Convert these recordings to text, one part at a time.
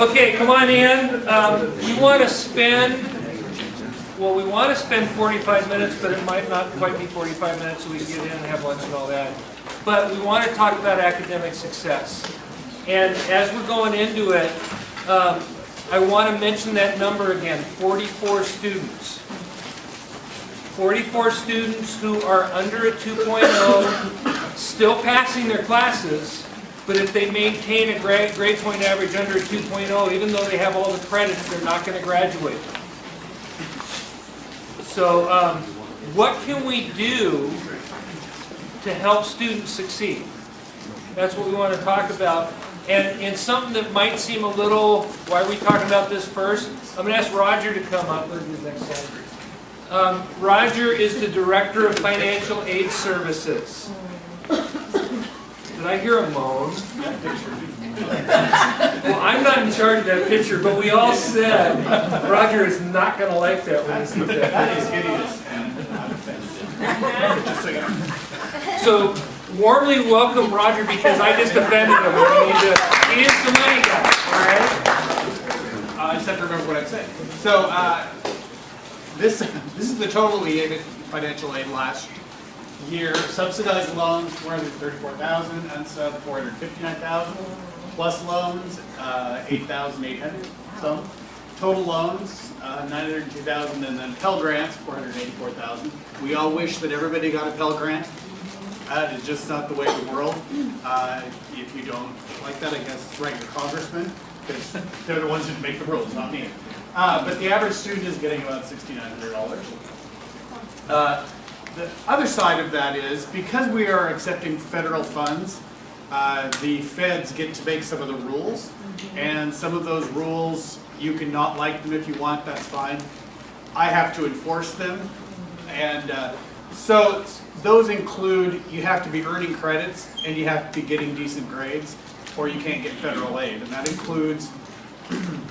Okay, come on in. We want to spend 45 minutes, but it might not quite be 45 minutes, so we can get in and have lunch and all that. But we want to talk about academic success. And as we're going into it, I want to mention that number again, 44 students. 44 students who are under a 2.0, still passing their classes, but if they maintain a grade point average under a 2.0, even though they have all the credits, they're not going to graduate. So what can we do to help students succeed? That's what we want to talk about. And something that might seem a little, why are we talking about this first? I'm going to ask Roger to come up. Where's the next slide? Roger is the Director of Financial Aid Services. Did I hear a moan? Well, I'm not in charge of that picture, but we all said Roger is not going to like that when he sees that. That is hideous and just so you know. So warmly welcome Roger, because I just offended him. He is the money guy, all right? I just have to remember what I'm saying. So this is the total we gave it financial aid last year. Subsidized loans, 434,000, unsub 459,000, plus loans 8,800. So total loans 902,000, and then Pell Grants 484,000. We all wish that everybody got a Pell Grant. It's just not the way of the world. If you don't like that, I guess write your congressman, because they're the ones who make the rules, not me. But the average student is getting about $6,900. The other side of that is, because we are accepting federal funds, the feds get to make some of the rules, and some of those rules, you can not like them if you want, that's fine. I have to enforce them, and so those include, you have to be earning credits, and you have to be getting decent grades, or you can't get federal aid, and that includes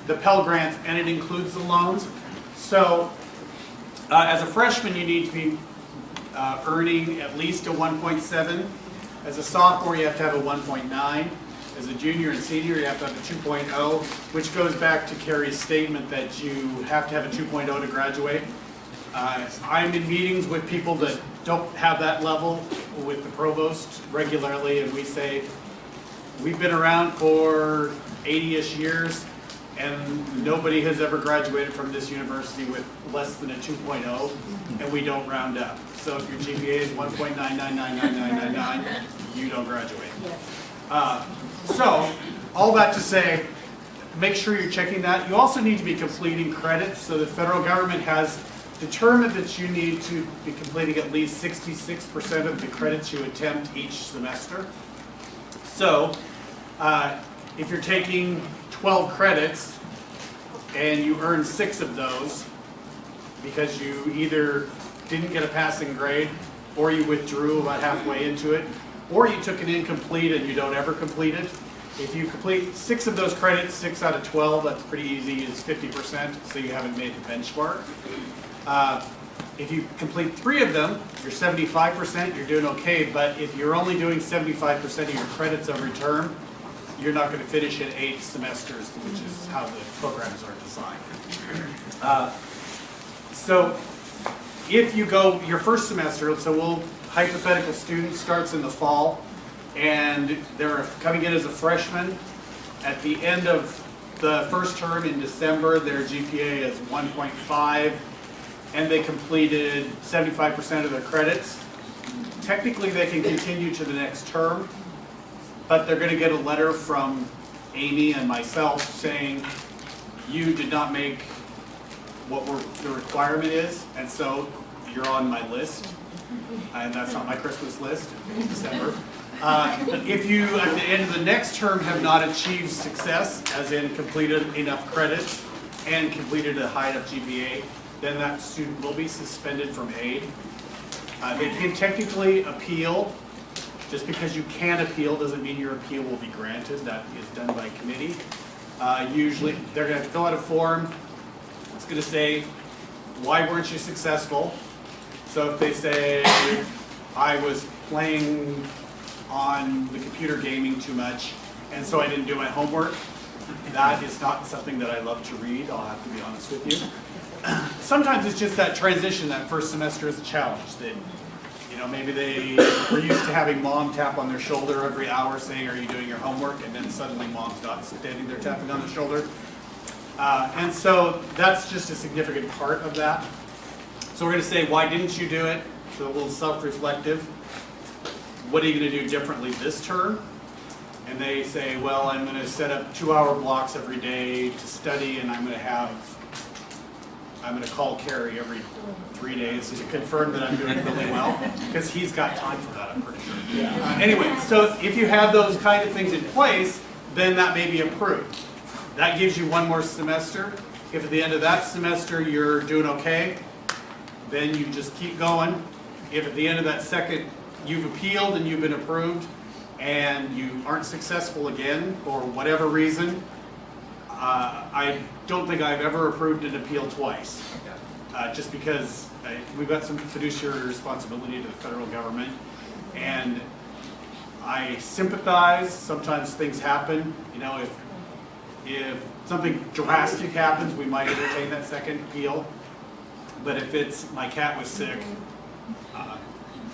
the Pell Grants, and it includes the loans. So as a freshman, you need to be earning at least a 1.7. As a sophomore, you have to have a 1.9. As a junior and senior, you have to have a 2.0, which goes back to Carrie's statement that you have to have a 2.0 to graduate. I'm in meetings with people that don't have that level with the provost regularly, and we say, we've been around for 80-ish years, and nobody has ever graduated from this university with less than a 2.0, and we don't round up. So if your GPA is 1.9999999, you don't graduate. So all that to say, make sure you're checking that. You also need to be completing credits. So the federal government has determined that you need to be completing at least 66% of the credits you attempt each semester. So if you're taking 12 credits and you earn 6 of those because you either didn't get a passing grade, or you withdrew about halfway into it, or you took an incomplete and you don't ever complete it. If you complete 6 of those credits, 6 out of 12, that's pretty easy, is 50%, so you haven't made the benchmark. If you complete 3 of them, you're 75%, you're doing okay, but if you're only doing 75% of your credits every term, you're not going to finish in 8 semesters, which is how the programs are designed. So if you go your first semester, so hypothetical student starts in the fall, and they're coming in as a freshman. At the end of the first term in December, their GPA is 1.5, and they completed 75% of their credits. Technically, they can continue to the next term, but they're going to get a letter from Amy and myself saying, you did not make what the requirement is, and so you're on my list. And that's not my Christmas list, it's December. If you, at the end of the next term, have not achieved success, as in completed enough credits and completed a high enough GPA, then that student will be suspended from aid. They can technically appeal. Just because you can appeal doesn't mean your appeal will be granted. That is done by committee. Usually, they're going to have to fill out a form. It's going to say, why weren't you successful? So if they say, I was playing on the computer gaming too much, and so I didn't do my homework, That is not something that I love to read, I'll have to be honest with you. Sometimes it's just that transition, that first semester is a challenge. That, you know, maybe they were used to having mom tap on their shoulder every hour saying, are you doing your homework? And then suddenly mom's not standing there tapping on the shoulder. And so that's just a significant part of that. So we're going to say, why didn't you do it? So a little self-reflective. What are you going to do differently this term? And they say, well, I'm going to set up 2-hour blocks every day to study, and I'm going to call Carrie every 3 days to confirm that I'm doing really well, because he's got time for that, I'm pretty sure. Anyway, so if you have those kind of things in place, then that may be approved. That gives you one more semester. If at the end of that semester you're doing okay, then you just keep going. If at the end of that second you've appealed and you've been approved and you aren't successful again for whatever reason, I don't think I've ever approved an appeal twice. Just because we've got some fiduciary responsibility to the federal government, and I sympathize. Sometimes things happen. You know, if something drastic happens, we might entertain that second appeal. But if it's my cat was sick,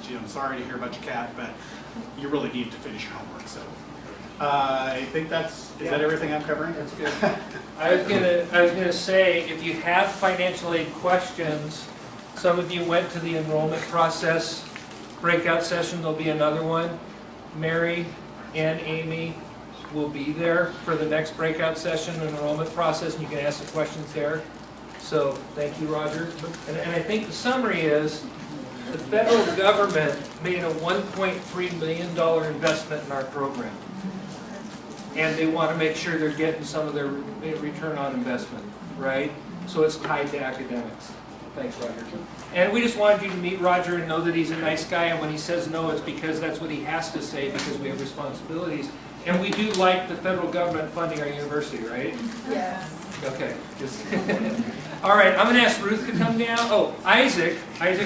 gee, I'm sorry to hear about your cat, but you really need to finish your homework. So I think is that everything I'm covering? That's good. I was gonna say, if you have financial aid questions, some of you went to the enrollment process breakout session, there'll be another one. Mary and Amy will be there for the next breakout session, enrollment process, and you can ask the questions there. So, thank you, Roger. And I think the summary is, the federal government made a $1.3 million investment in our program. And they want to make sure they're getting some of their return on investment, right? So it's tied to academics. Thanks, Roger. And we just wanted you to meet Roger and know that he's a nice guy, and when he says no, it's because that's what he has to say, because we have responsibilities. And we do like the federal government funding our university, right? Yes. Okay. All right, I'm going to ask Ruth to come down. Oh, Isaac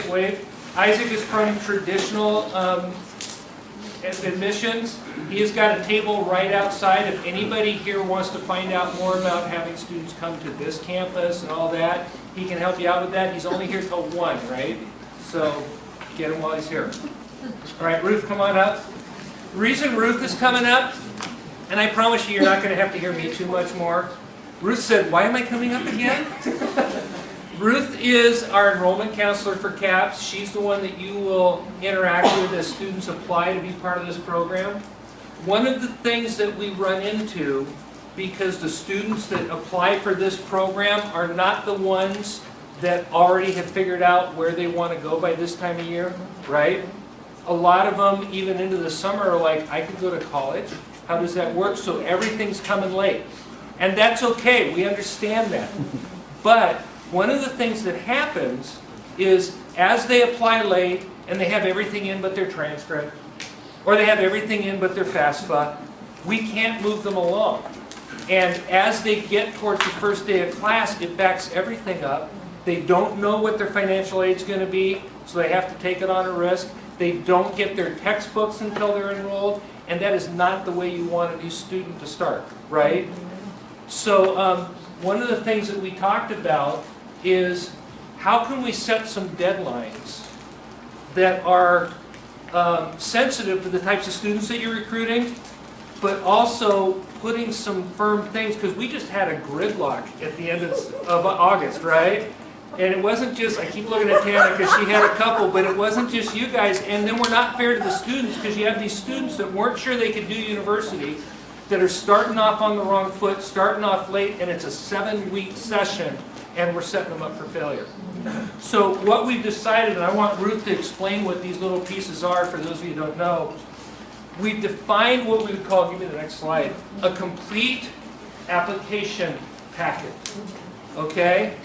wave. Isaac is from traditional admissions. He has got a table right outside. If anybody here wants to find out more about having students come to this campus and all that, he can help you out with that. He's only here till 1, right? So get him while he's here. All right, Ruth, come on up. The reason Ruth is coming up, and I promise you, you're not going to have to hear me too much more. Ruth said, why am I coming up again? Ruth is our enrollment counselor for CAPS. She's the one that you will interact with as students apply to be part of this program. One of the things that we run into, because the students that apply for this program are not the ones that already have figured out where they want to go by this time of year, right? A lot of them, even into the summer, are like, I could go to college. How does that work? So everything's coming late. And that's okay. We understand that. But one of the things that happens is, as they apply late and they have everything in but their transcript, or they have everything in but their FAFSA, we can't move them along. And as they get towards the first day of class, it backs everything up. They don't know what their financial aid is going to be, so they have to take it on a risk. They don't get their textbooks until they're enrolled, and that is not the way you want a new student to start, right? So one of the things that we talked about is, how can we set some deadlines that are sensitive to the types of students that you're recruiting, but also putting some firm things, because we just had a gridlock at the end of August, right? And it wasn't just, I keep looking at Tana because she had a couple, but it wasn't just you guys. And then we're not fair to the students, because you have these students that weren't sure they could do university, that are starting off on the wrong foot, starting off late, and it's a 7-week session, and we're setting them up for failure. So what we've decided, and I want Ruth to explain what these little pieces are for those of you who don't know, we've defined what we would call, give me the next slide, a complete application packet, okay?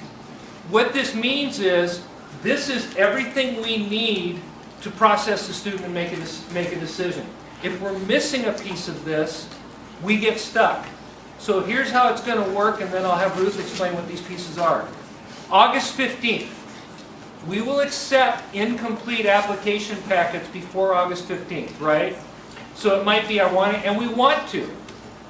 What this means is, this is everything we need to process the student and make a decision. If we're missing a piece of this, we get stuck. So here's how it's going to work, and then I'll have Ruth explain what these pieces are. August 15th, we will accept incomplete application packets before August 15th, right? So it might be, and we want to.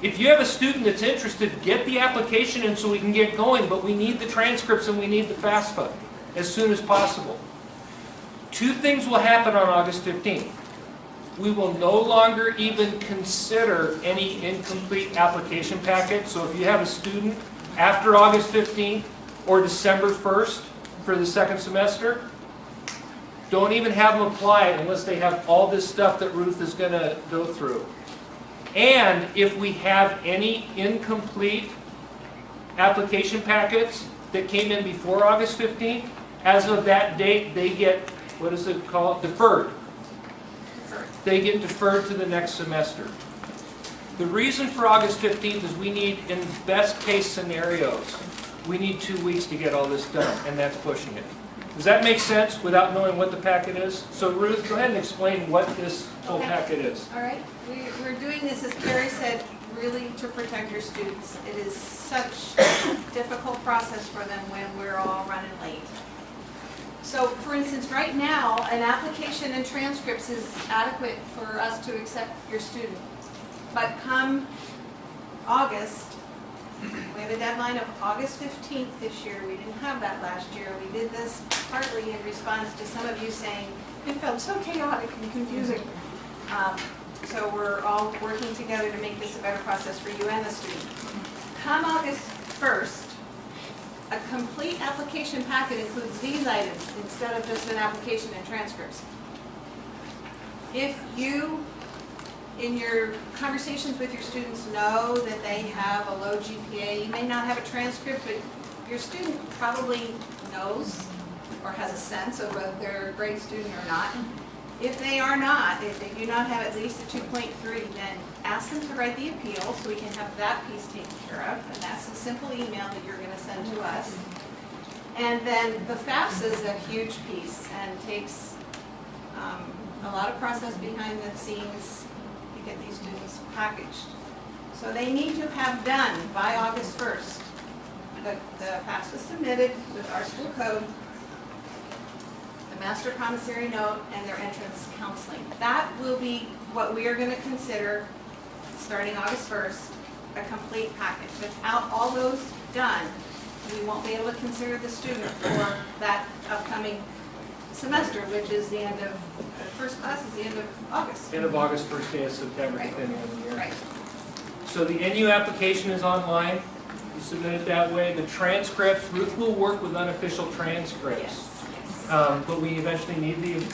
If you have a student that's interested, get the application in so we can get going, but we need the transcripts and we need the FAFSA as soon as possible. Two things will happen on August 15th. We will no longer even consider any incomplete application packet. So if you have a student after August 15th or December 1st for the second semester, don't even have them apply unless they have all this stuff that Ruth is going to go through. And if we have any incomplete application packets that came in before August 15th, as of that date, they get, what is it called? Deferred. They get deferred to the next semester. The reason for August 15th is we need, in best case scenarios, we need 2 weeks to get all this done, and that's pushing it. Does that make sense without knowing what the packet is? So Ruth, go ahead and explain what this whole packet is. All right, we're doing this, as Carrie said, really to protect your students. It is such a difficult process for them when we're all running late. So, for instance, right now, an application and transcripts is adequate for us to accept your student. But come August, we have a deadline of August 15th this year. We didn't have that last year. We did this partly in response to some of you saying it felt so chaotic and confusing. So we're all working together to make this a better process for you and the student. Come August 1st, a complete application packet includes these items instead of just an application and transcripts. If you, in your conversations with your students, know that they have a low GPA, you may not have a transcript, but your student probably knows or has a sense of whether they're a great student or not. If they are not, if they do not have at least a 2.3, then ask them to write the appeal so we can have that piece taken care of. And that's a simple email that you're going to send to us. And then the FAFSA is a huge piece and takes a lot of process behind the scenes to get these students packaged. So they need to have done by August 1st the FAFSA submitted with our school code, the master promissory note, and their entrance counseling. That will be what we are going to consider, starting August 1st, a complete package. Without all those done, we won't be able to consider the student for that upcoming semester, which is the end of, the first class is the end of August. End of August, first day of September, Right. depending on the year. Right. So the NU application is online. You submit it that way. The transcripts, Ruth will work with unofficial transcripts. Yes. But we eventually need the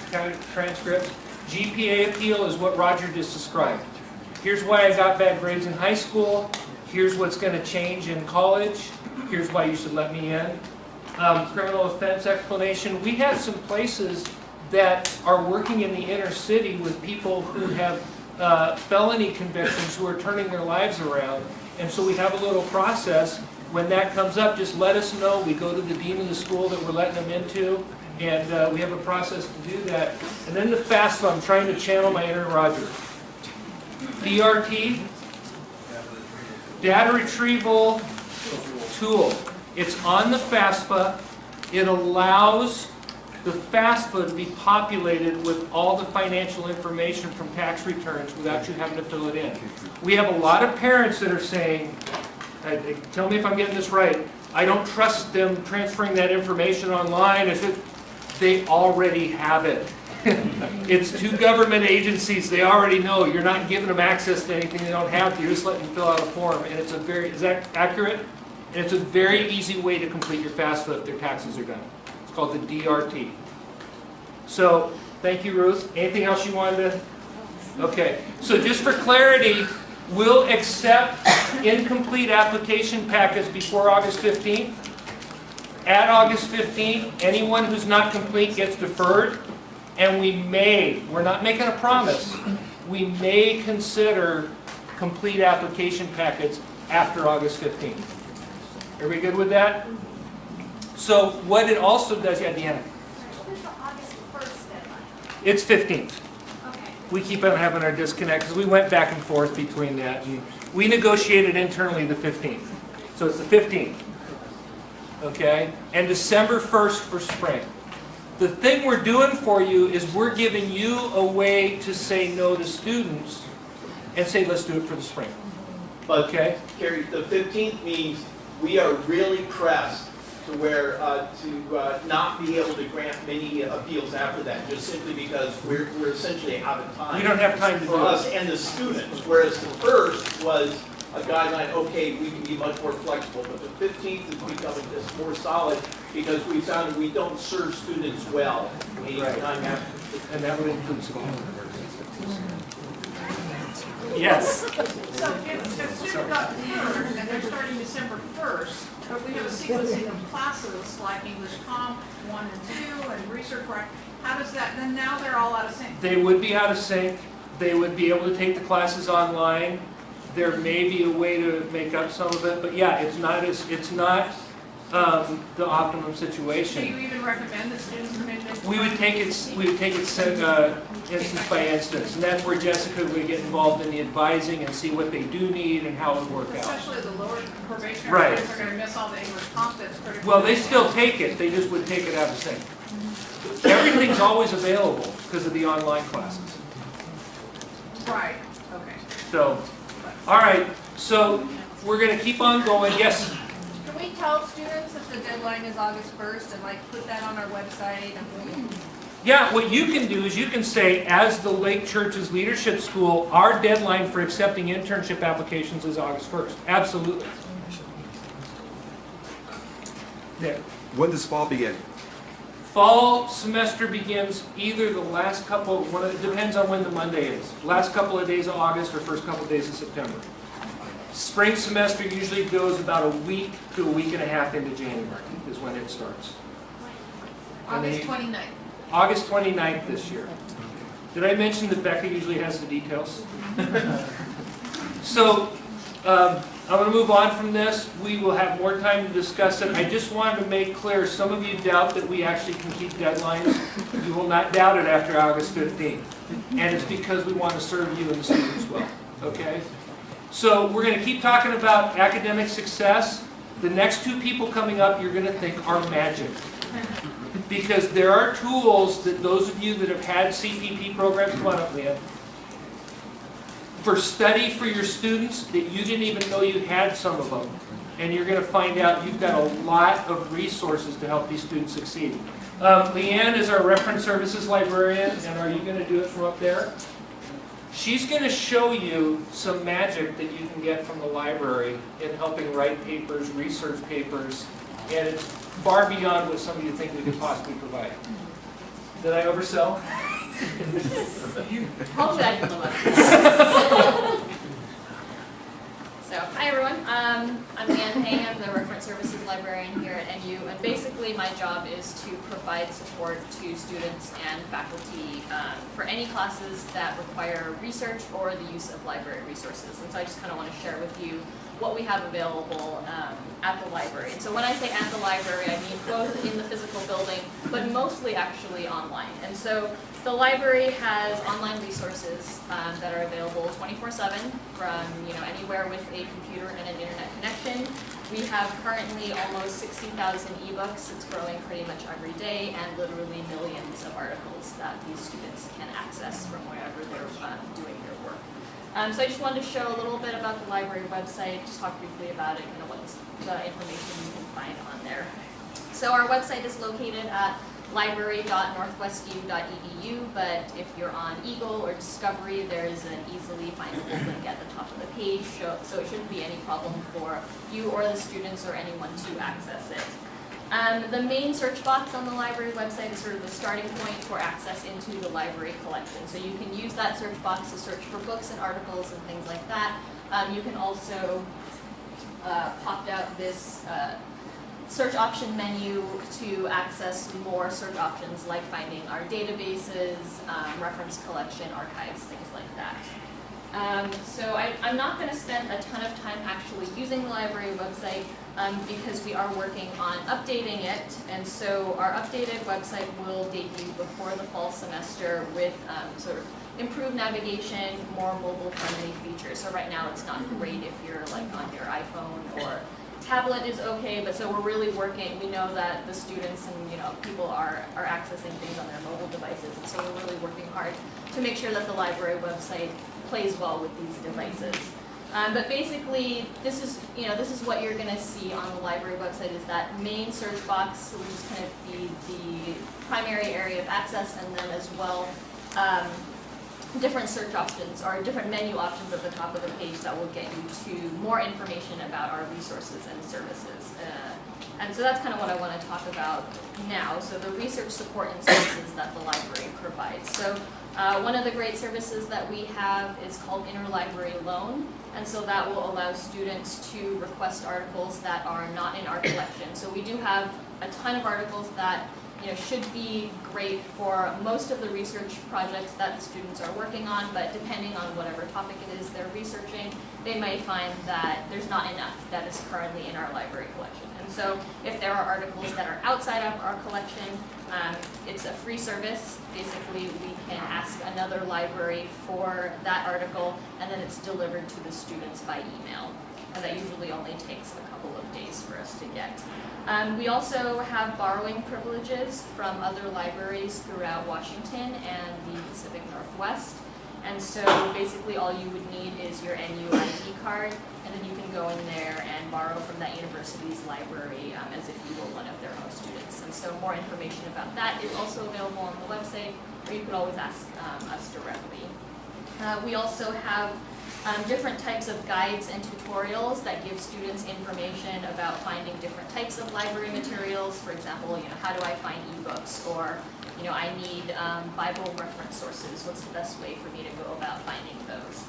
transcripts. GPA appeal is what Roger just described. Here's why I got bad grades in high school. Here's what's going to change in college. Here's why you should let me in. Criminal offense explanation. We have some places that are working in the inner city with people who have felony convictions who are turning their lives around. And so we have a little process. When that comes up, just let us know. We go to the dean of the school that we're letting them into. And we have a process to do that. And then the FAFSA, I'm trying to channel my inner Roger. DRT, data retrieval tool. It's on the FAFSA. It allows the FAFSA to be populated with all the financial information from tax returns without you having to fill it in. We have a lot of parents that are saying, tell me if I'm getting this right, I don't trust them transferring that information online. They already have it. It's two government agencies. They already know. You're not giving them access to anything they don't have to. You're just letting them fill out a form. And it's a very, is that accurate? And it's a very easy way to complete your FAFSA if their taxes are done. It's called the DRT. So, thank you, Ruth. Anything else you wanted to? Okay. So just for clarity, we'll accept incomplete application packets before August 15th. At August 15th, anyone who's not complete gets deferred, and we may, we're not making a promise, we may consider complete application packets after August 15th. Are we good with that? So what it also does, yeah, Deanna, What is the August 1st deadline? it's 15th. Okay. We keep on having our disconnect because we went back and forth between that, and we negotiated internally the 15th. So it's the 15th. Okay? And December 1st for spring. The thing we're doing for you is we're giving you a way to say no to students and say, let's do it for the spring. But Okay. Carrie, the 15th means we are really pressed to where, to not be able to grant many appeals after that, just simply because we're essentially out of time. We don't have time to For do us it. and the students, whereas the first was a guideline, okay, we can be much more flexible, but the 15th is becoming just more solid because we found we don't serve students well anytime after. And that would include school. Yes. So if student got first and they're starting December 1st, but we have a sequencing of classes like English Comp 1 and 2 and research work, how does that, then now they're all out of sync? They would be out of sync. They would be able to take the classes online. There may be a way to make up some of it, but yeah, it's not the optimum Do situation. you even recommend that students come in this? We would take it instance by instance, and that's where Jessica would get involved in the advising and see what they do need and how it would work out. Especially the lower probationary Right. kids are gonna miss all the English Comp that's critical. Well, they still take it, they just would take it out of sync. Everything's always available because of the online classes. Right, okay. So, all right, so we're gonna keep on going. Yes? Can we tell students that the deadline is August 1st and like put that on our website? Yeah, what you can do is you can say, as the Lake Church's Leadership School, our deadline for accepting internship applications is August 1st. Absolutely. There. When does fall begin? Fall semester begins either the last couple, it depends on when the Monday is. Last couple of days of August or first couple of days of September. Spring semester usually goes about a week to a week and a half into January is when it starts. And August they- 29th. August 29th this year. Did I mention that Becca usually has the details? So, I'm going to move on from this. We will have more time to discuss it. I just wanted to make clear, some of you doubt that we actually can keep deadlines. You will not doubt it after August 15th. And it's because we want to serve you and the students well, okay? So we're going to keep talking about academic success. The next two people coming up you're going to think are magic. Because there are tools that those of you that have had CPP programs, come on up, Leanne, for study for your students that you didn't even know you had some of them. And you're going to find out you've got a lot of resources to help these students succeed. Leanne is our reference services librarian, and are you going to do it from up there? She's going to show you some magic that you can get from the library in helping write papers, research papers, and it's far beyond what some of you think we could possibly provide. Did I oversell? Hopefully I can live up. So, hi everyone. I'm Leanne Hay. I'm the reference services librarian here at NU, and basically my job is to provide support to students and faculty for any classes that require research or the use of library resources. And so I just kind of want to share with you what we have available at the library. And so when I say at the library, I mean both in the physical building, but mostly actually online. And so the library has online resources that are available 24/7 from anywhere with a computer and an internet connection. We have currently almost 60,000 ebooks. It's growing pretty much every day, and literally millions of articles that these students can access from wherever they're doing their work. So I just wanted to show a little bit about the library website, just talk briefly about it, kind of what's the information you can find on there. So our website is located at library.northwestu.edu, but if you're on Eagle or Discovery, there is an easily findable link at the top of the page, so it shouldn't be any problem for you or the students or anyone to access it. The main search box on the library website is sort of the starting point for access into the library collection. So you can use that search box to search for books and articles and things like that. You can also pop out this search option menu to access more search options like finding our databases, reference collection, archives, things like that. So I'm not going to spend a ton of time actually using the library website because we are working on updating it, and so our updated website will debut before the fall semester with sort of improved navigation, more mobile-friendly features. So right now it's not great if you're like on your iPhone or tablet is okay, but so we're really working. We know that the students and people are accessing things on their mobile devices, and so we're really working hard to make sure that the library website plays well with these devices. But basically, this is what you're gonna see on the library website is that main search box, which is kind of the primary area of access, and then as well, different search options or different menu options at the top of the page that will get you to more information about our resources and services. And so that's kind of what I want to talk about now. So the research support and services that the library provides. So one of the great services that we have is called Interlibrary Loan. And so that will allow students to request articles that are not in our collection. So we do have a ton of articles that should be great for most of the research projects that the students are working on, but depending on whatever topic it is they're researching, they might find that there's not enough that is currently in our library collection. And so if there are articles that are outside of our collection, it's a free service. Basically, we can ask another library for that article, and then it's delivered to the students by email. And that usually only takes a couple of days for us to get. We also have borrowing privileges from other libraries throughout Washington and the Pacific Northwest. And so basically all you would need is your NUID card, and then you can go in there and borrow from that university's library as if you were one of their own students. And so more information about that is also available on the website, or you could always ask us directly. We also have different types of guides and tutorials that give students information about finding different types of library materials. For example, how do I find ebooks, or I need Bible reference sources. What's the best way for me to go about finding those?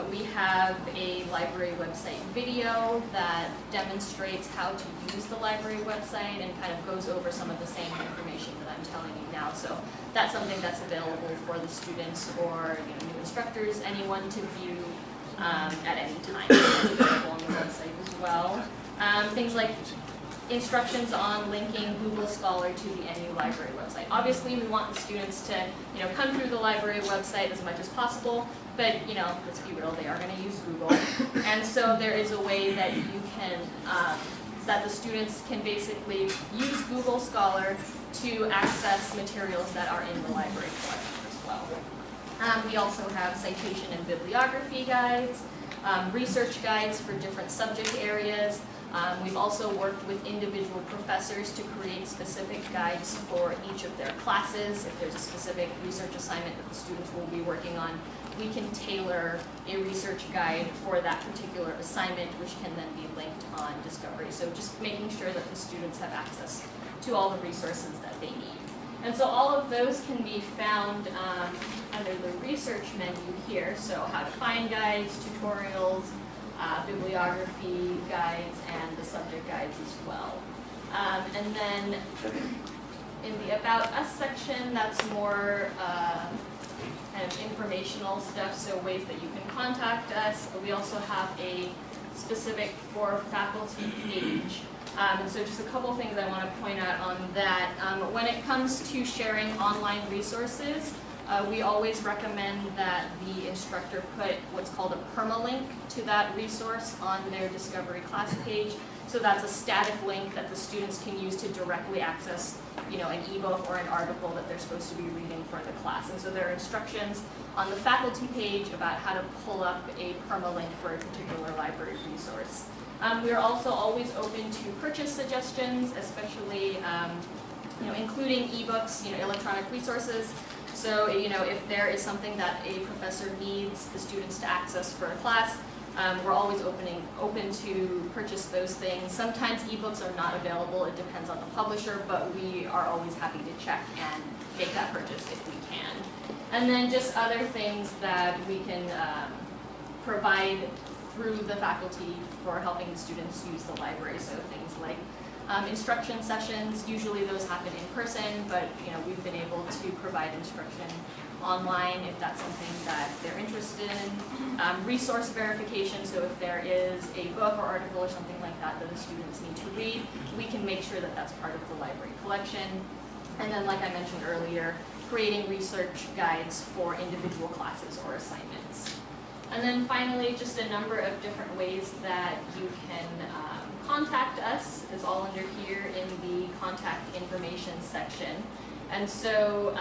We have a library website video that demonstrates how to use the library website and kind of goes over some of the same information that I'm telling you now. So that's something that's available for the students or new instructors, anyone to view at any time. So it's available on the website as well. Things like instructions on linking Google Scholar to the NU Library website. Obviously, we want the students to, come through the library website as much as possible, but, let's be real, they are going to use Google. And so there is a way that you can, that the students can basically use Google Scholar to access materials that are in the library collection as well. We also have citation and bibliography guides, research guides for different subject areas. We've also worked with individual professors to create specific guides for each of their classes. If there's a specific research assignment that the students will be working on, we can tailor a research guide for that particular assignment, which can then be linked on Discovery. So just making sure that the students have access to all the resources that they need. And so all of those can be found under the research menu here. So how to find guides, tutorials, bibliography guides, and the subject guides as well. And then in the About Us section, that's more kind of informational stuff, so ways that you can contact us. We also have a specific for faculty page. And so just a couple things I want to point out on that. When it comes to sharing online resources, we always recommend that the instructor put what's called a permalink to that resource on their Discovery class page. So that's a static link that the students can use to directly access, an ebook or an article that they're supposed to be reading for the class. And so there are instructions on the faculty page about how to pull up a permalink for a particular library resource. We are also always open to purchase suggestions, especially, including ebooks, electronic resources. So, if there is something that a professor needs the students to access for a class, we're always open to purchase those things. Sometimes ebooks are not available, it depends on the publisher, but we are always happy to check and make that purchase if we can. And then just other things that we can provide through the faculty for helping the students use the library. So things like instruction sessions, usually those happen in person, but we've been able to provide instruction online if that's something that they're interested in. Resource verification, so if there is a book or article or something like that that the students need to read, we can make sure that that's part of the library collection. And then, like I mentioned earlier, creating research guides for individual classes or assignments. And then finally, just a number of different ways that you can contact us is all under here in the contact information section. And so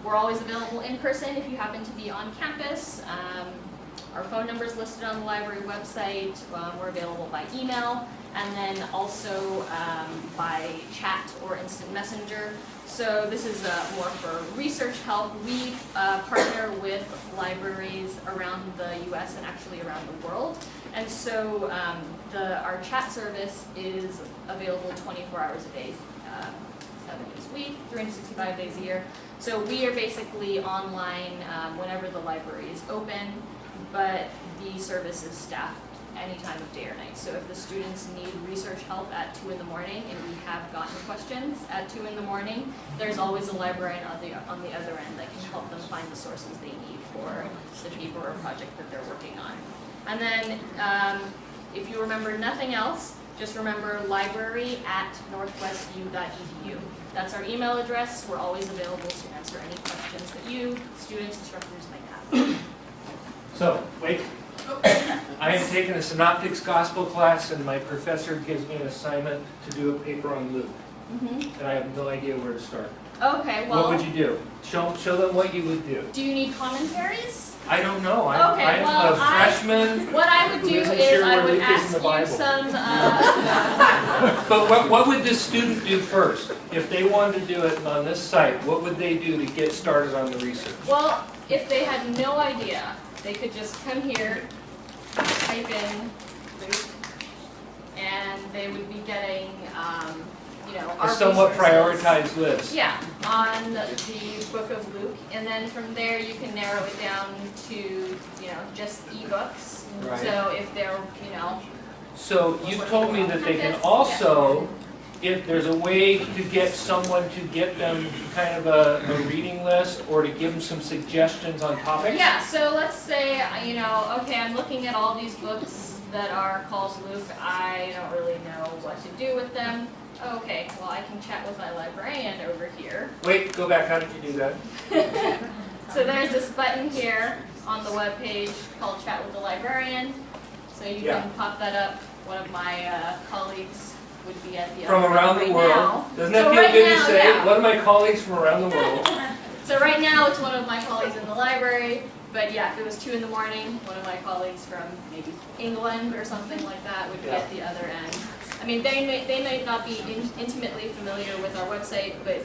we're always available in person if you happen to be on campus. Our phone number is listed on the library website. We're available by email, and then also by chat or instant messenger. So this is more for research help. We partner with libraries around the US and actually around the world. And so our chat service is available 24 hours a day, 7 days a week, 365 days a year. So we are basically online whenever the library is open, but the service is staffed any time of day or night. So if the students need research help at 2 in the morning, and we have gotten questions at 2 in the morning, there's always a librarian on the other end that can help them find the sources they need for the paper or project that they're working on. And then if you remember nothing else, just remember library@northwestu.edu. That's our email address. We're always available to answer any questions that you, students, instructors might have. So, wait. I am taking a synoptics gospel class, and my professor gives me an assignment to do a paper on Luke, and I have no idea where to start. Okay, What well, would you do? Show them what you would do. do you need commentaries? I don't know. Okay, I'm well, a freshman. What I would do Who isn't is sure I where would Luke is in ask the you Bible. some, But what would this student do first? If they wanted to do it on this site, what would they do to get started on the research? well, if they had no idea, they could just come here, type in Luke, and they would be getting, our A somewhat resources. prioritized list. Yeah, on the book of Luke, and then from there you can narrow it down to, just ebooks. Right. So if they're, So you told me that they can also, if there's a way to get someone to get them kind of a reading list or to give them some suggestions on topics? yeah, so let's say, okay, I'm looking at all these books that are called Luke, I don't really know what to do with them. Okay, well, I can chat with my librarian over here. Wait, go back, how did you do that? So there's this button here on the webpage called Chat with the Librarian. So you Yeah. can pop that up. One of my colleagues would be at the From other around end the right world. now. Doesn't that So feel right good to now, say? yeah. One of my colleagues from around the world. So right now it's one of my colleagues in the library, but yeah, if it was 2 in the morning, one of my colleagues from maybe England or something like that would be at the other end. I mean, they may not be intimately familiar with our website, but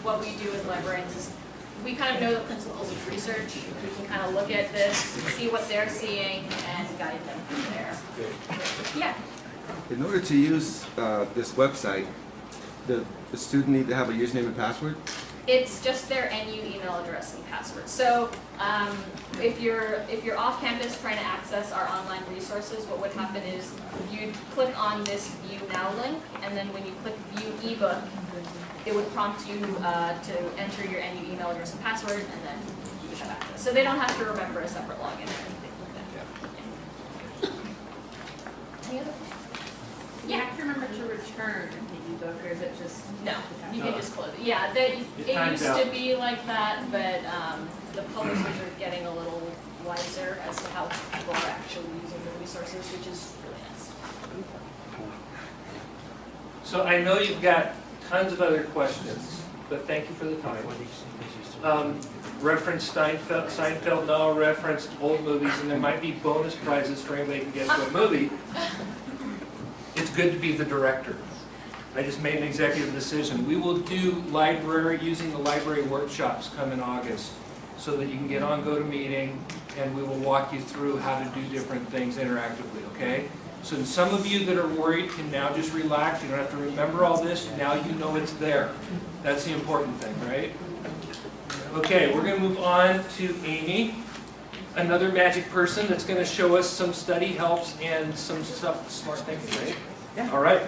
what we do as librarians is we kind of know the principles of research. We can kind of look at this, see what they're seeing, and guide them from there. Yeah. In order to use this website, the student need to have a username and password? It's just their NU email address and password. So if you're off campus trying to access our online resources, what would happen is you'd click on this View Now link, and then when you click View ebook, it would prompt you to enter your NU email address and password, and then you would have access. So they don't have to remember a separate login or anything like that. Any other questions? You have to remember to return the ebook, or is it just? No, you can just close it. Yeah, it time's used out. to be like that, but the publishers are getting a little wiser as to how people are actually using the resources, which is really nice. So I know you've got tons of other questions, but thank you for the time. Reference Seinfeld, now referenced old movies, and there might be bonus prizes for anybody who can guess what movie. It's good to be the director. I just made an executive decision. We will do using the library workshops come in August, so that you can get on GoToMeeting, and we will walk you through how to do different things interactively, okay? So some of you that are worried can now just relax. You don't have to remember all this. Now you know it's there. That's the important thing, right? Okay, we're going to move on to Amy, another magic person that's going to show us some study helps and some stuff, smart thinking, right? Yeah. All right,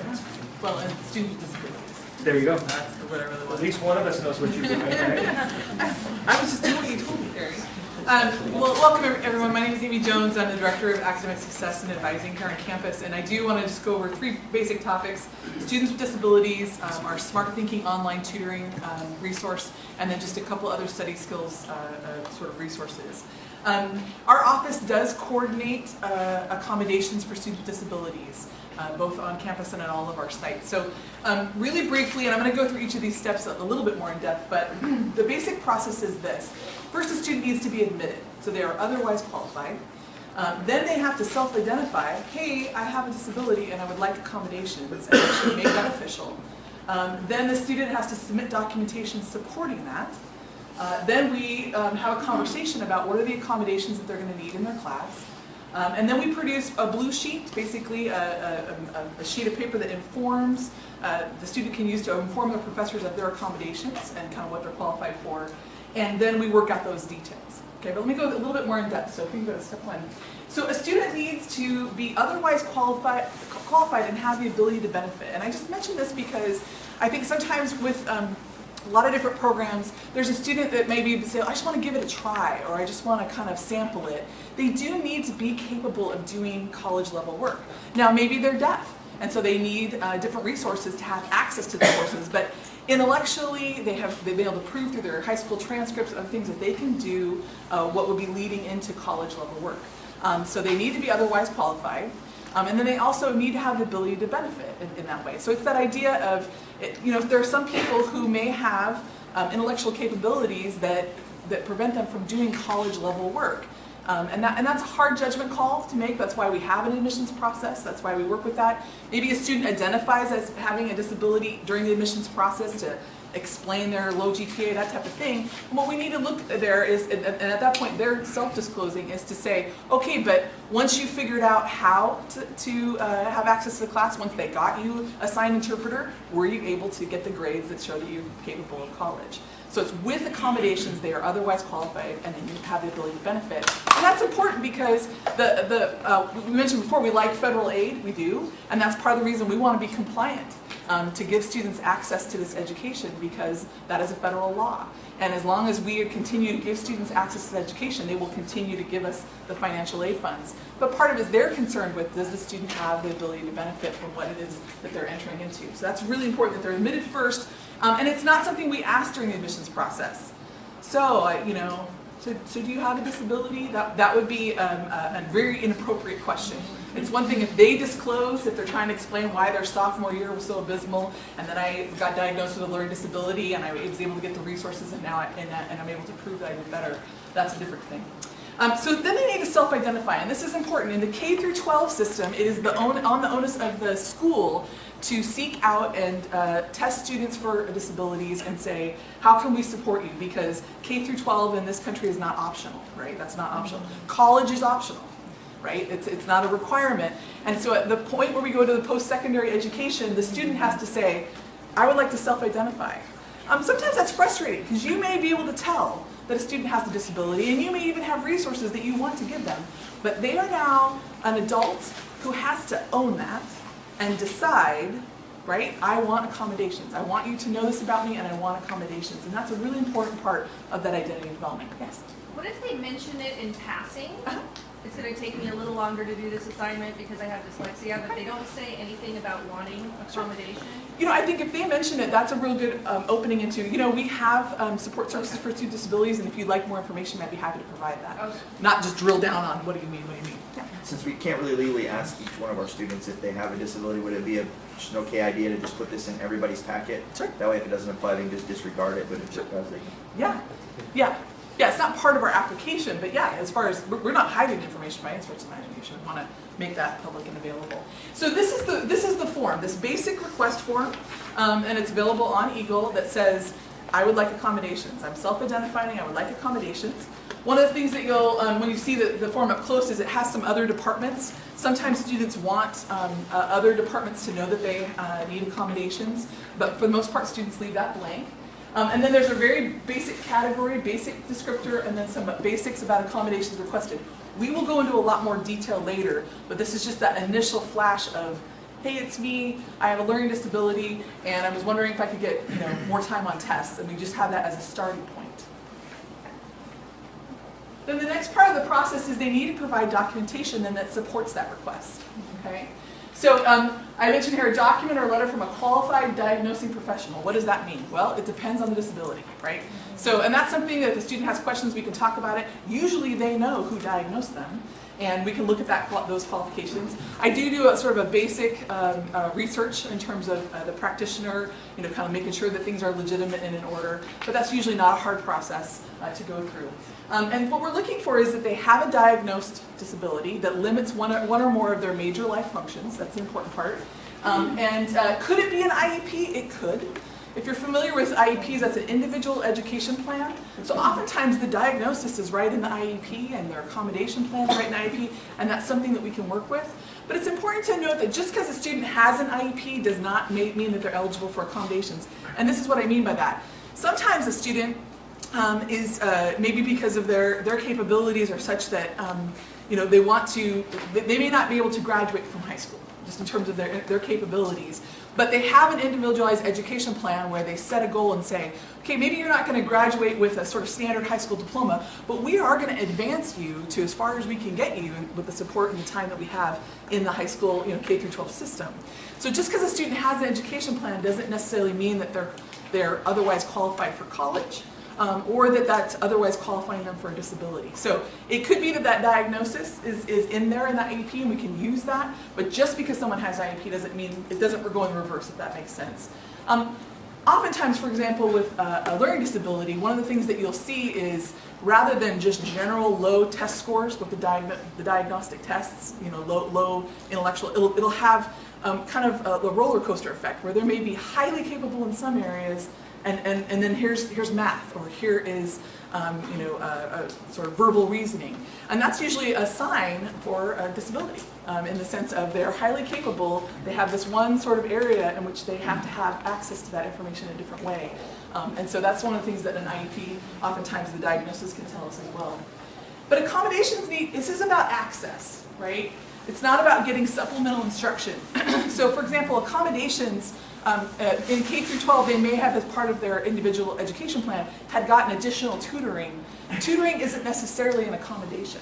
Well, and student with disabilities. there you go. That's what I really At want. least one of us knows what you're doing, right? I was just doing what you told me, Gary. Well, welcome everyone. My name is Amy Jones. I'm the Director of Academic Success and Advising here on campus, and I do want to just go over 3 basic topics: students with disabilities, our Smart Thinking online tutoring resource, and then just a couple other study skills sort of resources. Our office does coordinate accommodations for students with disabilities, both on campus and at all of our sites. So really briefly, and I'm going to go through each of these steps a little bit more in depth, but the basic process is this. First, a student needs to be admitted, so they are otherwise qualified. Then they have to self-identify, hey, I have a disability and I would like accommodations, and actually make that official. Then the student has to submit documentation supporting that. Then we have a conversation about what are the accommodations that they're going to need in their class. And then we produce a blue sheet, basically a sheet of paper that informs, the student can use to inform their professors of their accommodations and kind of what they're qualified for. And then we work out those details. Okay, but let me go a little bit more in depth. So if you can go to step 1. So a student needs to be otherwise qualified and have the ability to benefit. And I just mentioned this because I think sometimes with a lot of different programs, there's a student that maybe say, I just want to give it a try, or I just want to kind of sample it. They do need to be capable of doing college level work. Now maybe they're deaf, and so they need different resources to have access to the courses, but intellectually they've been able to prove through their high school transcripts of things that they can do what would be leading into college level work. So they need to be otherwise qualified. And then they also need to have the ability to benefit in that way. So it's that idea of, there are some people who may have intellectual capabilities that prevent them from doing college level work. And that's a hard judgment call to make. That's why we have an admissions process. That's why we work with that. Maybe a student identifies as having a disability during the admissions process to explain their low GPA, that type of thing. And what we need to look there is, and at that point they're self-disclosing, is to say, okay, but once you figured out how to have access to the class, once they got you a signed interpreter, were you able to get the grades that show that you're capable of college? So it's with accommodations, they are otherwise qualified, and then you have the ability to benefit. And that's important because we mentioned before, we like federal aid, we do, and that's part of the reason we want to be compliant. To give students access to this education, because that is a federal law. And as long as we continue to give students access to education, they will continue to give us the financial aid funds. But part of it is they're concerned with, does the student have the ability to benefit from what it is that they're entering into? So that's really important that they're admitted first, and it's not something we ask during the admissions process. So, so do you have a disability? That would be a very inappropriate question. It's one thing if they disclose, if they're trying to explain why their sophomore year was so abysmal, and then I got diagnosed with a learning disability, and I was able to get the resources, and now I'm able to prove that I did better. That's a different thing. So then they need to self-identify, and this is important. In the K through 12 system, it is on the onus of the school to seek out and test students for disabilities and say, how can we support you? Because K through 12 in this country is not optional, right? That's not optional. College is optional. Right? It's not a requirement. And so at the point where we go to the post-secondary education, the student has to say, I would like to self-identify. Sometimes that's frustrating because you may be able to tell that a student has a disability, and you may even have resources that you want to give them. But they are now an adult who has to own that and decide, right, I want accommodations. I want you to know this about me, and I want accommodations. And that's a really important part of that identity development. Yes? What if they mention it in passing? It's going to take me a little longer to do this assignment because I have dyslexia, but they don't say anything about wanting accommodation? I think if they mention it, that's a real good opening into, we have support services for student disabilities, and if you'd like more information, I'd be happy to provide that. Okay. Not just drill down on what do you mean. Yeah. Since we can't really legally ask each one of our students if they have a disability, would it be just an okay idea to just put this in everybody's packet? Sure. That way if it doesn't apply, they can just disregard it, but if it does, they can. Yeah, it's not part of our application, but yeah, as far as, we're not hiding information by any stretch of the imagination. We want to make that public and available. So this is the form, this basic request form, and it's available on Eagle that says, I would like accommodations. I'm self-identifying, I would like accommodations. One of the things that you'll, when you see the form up close, is it has some other departments. Sometimes students want other departments to know that they need accommodations, but for the most part, students leave that blank. And then there's a very basic category, basic descriptor, and then some basics about accommodations requested. We will go into a lot more detail later, but this is just that initial flash of, hey, it's me, I have a learning disability, and I was wondering if I could get more time on tests, and we just have that as a starting point. Then the next part of the process is they need to provide documentation then that supports that request. Okay? So I mentioned here a document or a letter from a qualified diagnosing professional. What does that mean? Well, it depends on the disability, right? So, and that's something that if the student has questions, we can talk about it. Usually they know who diagnosed them. and we can look at those qualifications. I do a sort of a basic research in terms of the practitioner, kind of making sure that things are legitimate and in order, but that's usually not a hard process to go through. And what we're looking for is that they have a diagnosed disability that limits one or more of their major life functions. That's the important part. And could it be an IEP? It could. If you're familiar with IEPs, that's an individual education plan. So oftentimes the diagnosis is right in the IEP and their accommodation plan is right in the IEP, and that's something that we can work with. But it's important to note that just because a student has an IEP does not mean that they're eligible for accommodations. And this is what I mean by that. Sometimes a student is maybe because of their capabilities are such that they may not be able to graduate from high school, just in terms of their capabilities. But they have an individualized education plan where they set a goal and say, okay, maybe you're not going to graduate with a sort of standard high school diploma, but we are going to advance you to as far as we can get you with the support and the time that we have in the high school K through 12 system. So just because a student has an education plan doesn't necessarily mean that they're otherwise qualified for college. Or that's otherwise qualifying them for a disability. So it could be that diagnosis is in there in that IEP and we can use that, but just because someone has IEP doesn't mean, it doesn't go in reverse, if that makes sense. Oftentimes, for example, with a learning disability, one of the things that you'll see is rather than just general low test scores with the diagnostic tests, low intellectual, it'll have kind of a roller coaster effect where there may be highly capable in some areas, and then here's math, or here is a sort of verbal reasoning, and that's usually a sign for a disability in the sense of they're highly capable. They have this one sort of area in which they have to have access to that information in a different way, and so that's one of the things that an IEP, oftentimes the diagnosis can tell us as well. But accommodations this is about access, right? It's not about getting supplemental instruction. So, for example, accommodations. In K through 12, they may have, as part of their individual education plan, had gotten additional tutoring. Tutoring isn't necessarily an accommodation,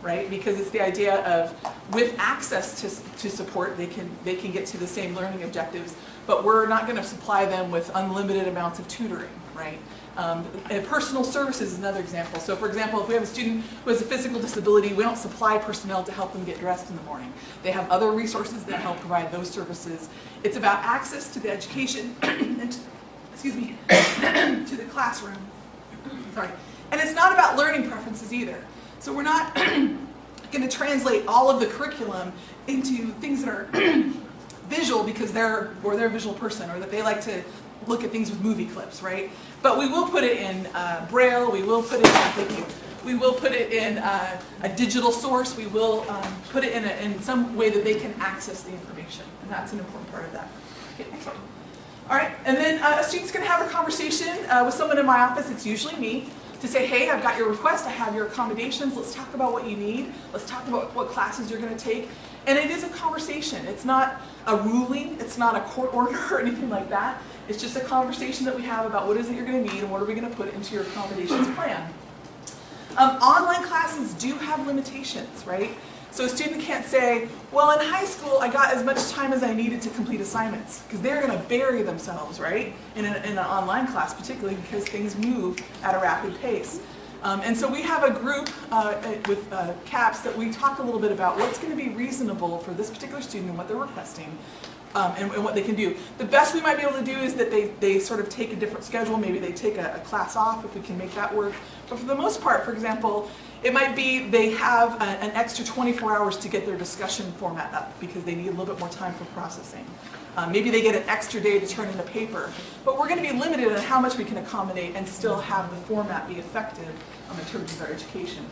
right? Because it's the idea of, with access to support, they can get to the same learning objectives, but we're not going to supply them with unlimited amounts of tutoring, right? And personal services is another example. So for example, if we have a student who has a physical disability, we don't supply personnel to help them get dressed in the morning. They have other resources that help provide those services. It's about access to the education, and to the classroom. Sorry. And it's not about learning preferences either. So we're not going to translate all of the curriculum into things that are visual because they're a visual person, or that they like to look at things with movie clips, right? But we will put it in Braille. We will put it in a digital source. We will put it in some way that they can access the information, and that's an important part of that. Okay, next one. All right, and then a student's going to have a conversation with someone in my office. It's usually me, to say, hey, I've got your request. I have your accommodations. Let's talk about what you need. Let's talk about what classes you're going to take. And it is a conversation. It's not a ruling. It's not a court order or anything like that. It's just a conversation that we have about what is it you're going to need and what are we going to put into your accommodations plan. Online classes do have limitations, right? So a student can't say, well, in high school, I got as much time as I needed to complete assignments, because they're going to bury themselves, right, in an online class, particularly because things move at a rapid pace. And so we have a group with CAPS that we talk a little bit about what's going to be reasonable for this particular student and what they're requesting. And what they can do. The best we might be able to do is that they sort of take a different schedule. Maybe they take a class off if we can make that work. But for the most part, for example, it might be they have an extra 24 hours to get their discussion format up because they need a little bit more time for processing. Maybe they get an extra day to turn in a paper. But we're going to be limited on how much we can accommodate and still have the format be effective in terms of their education.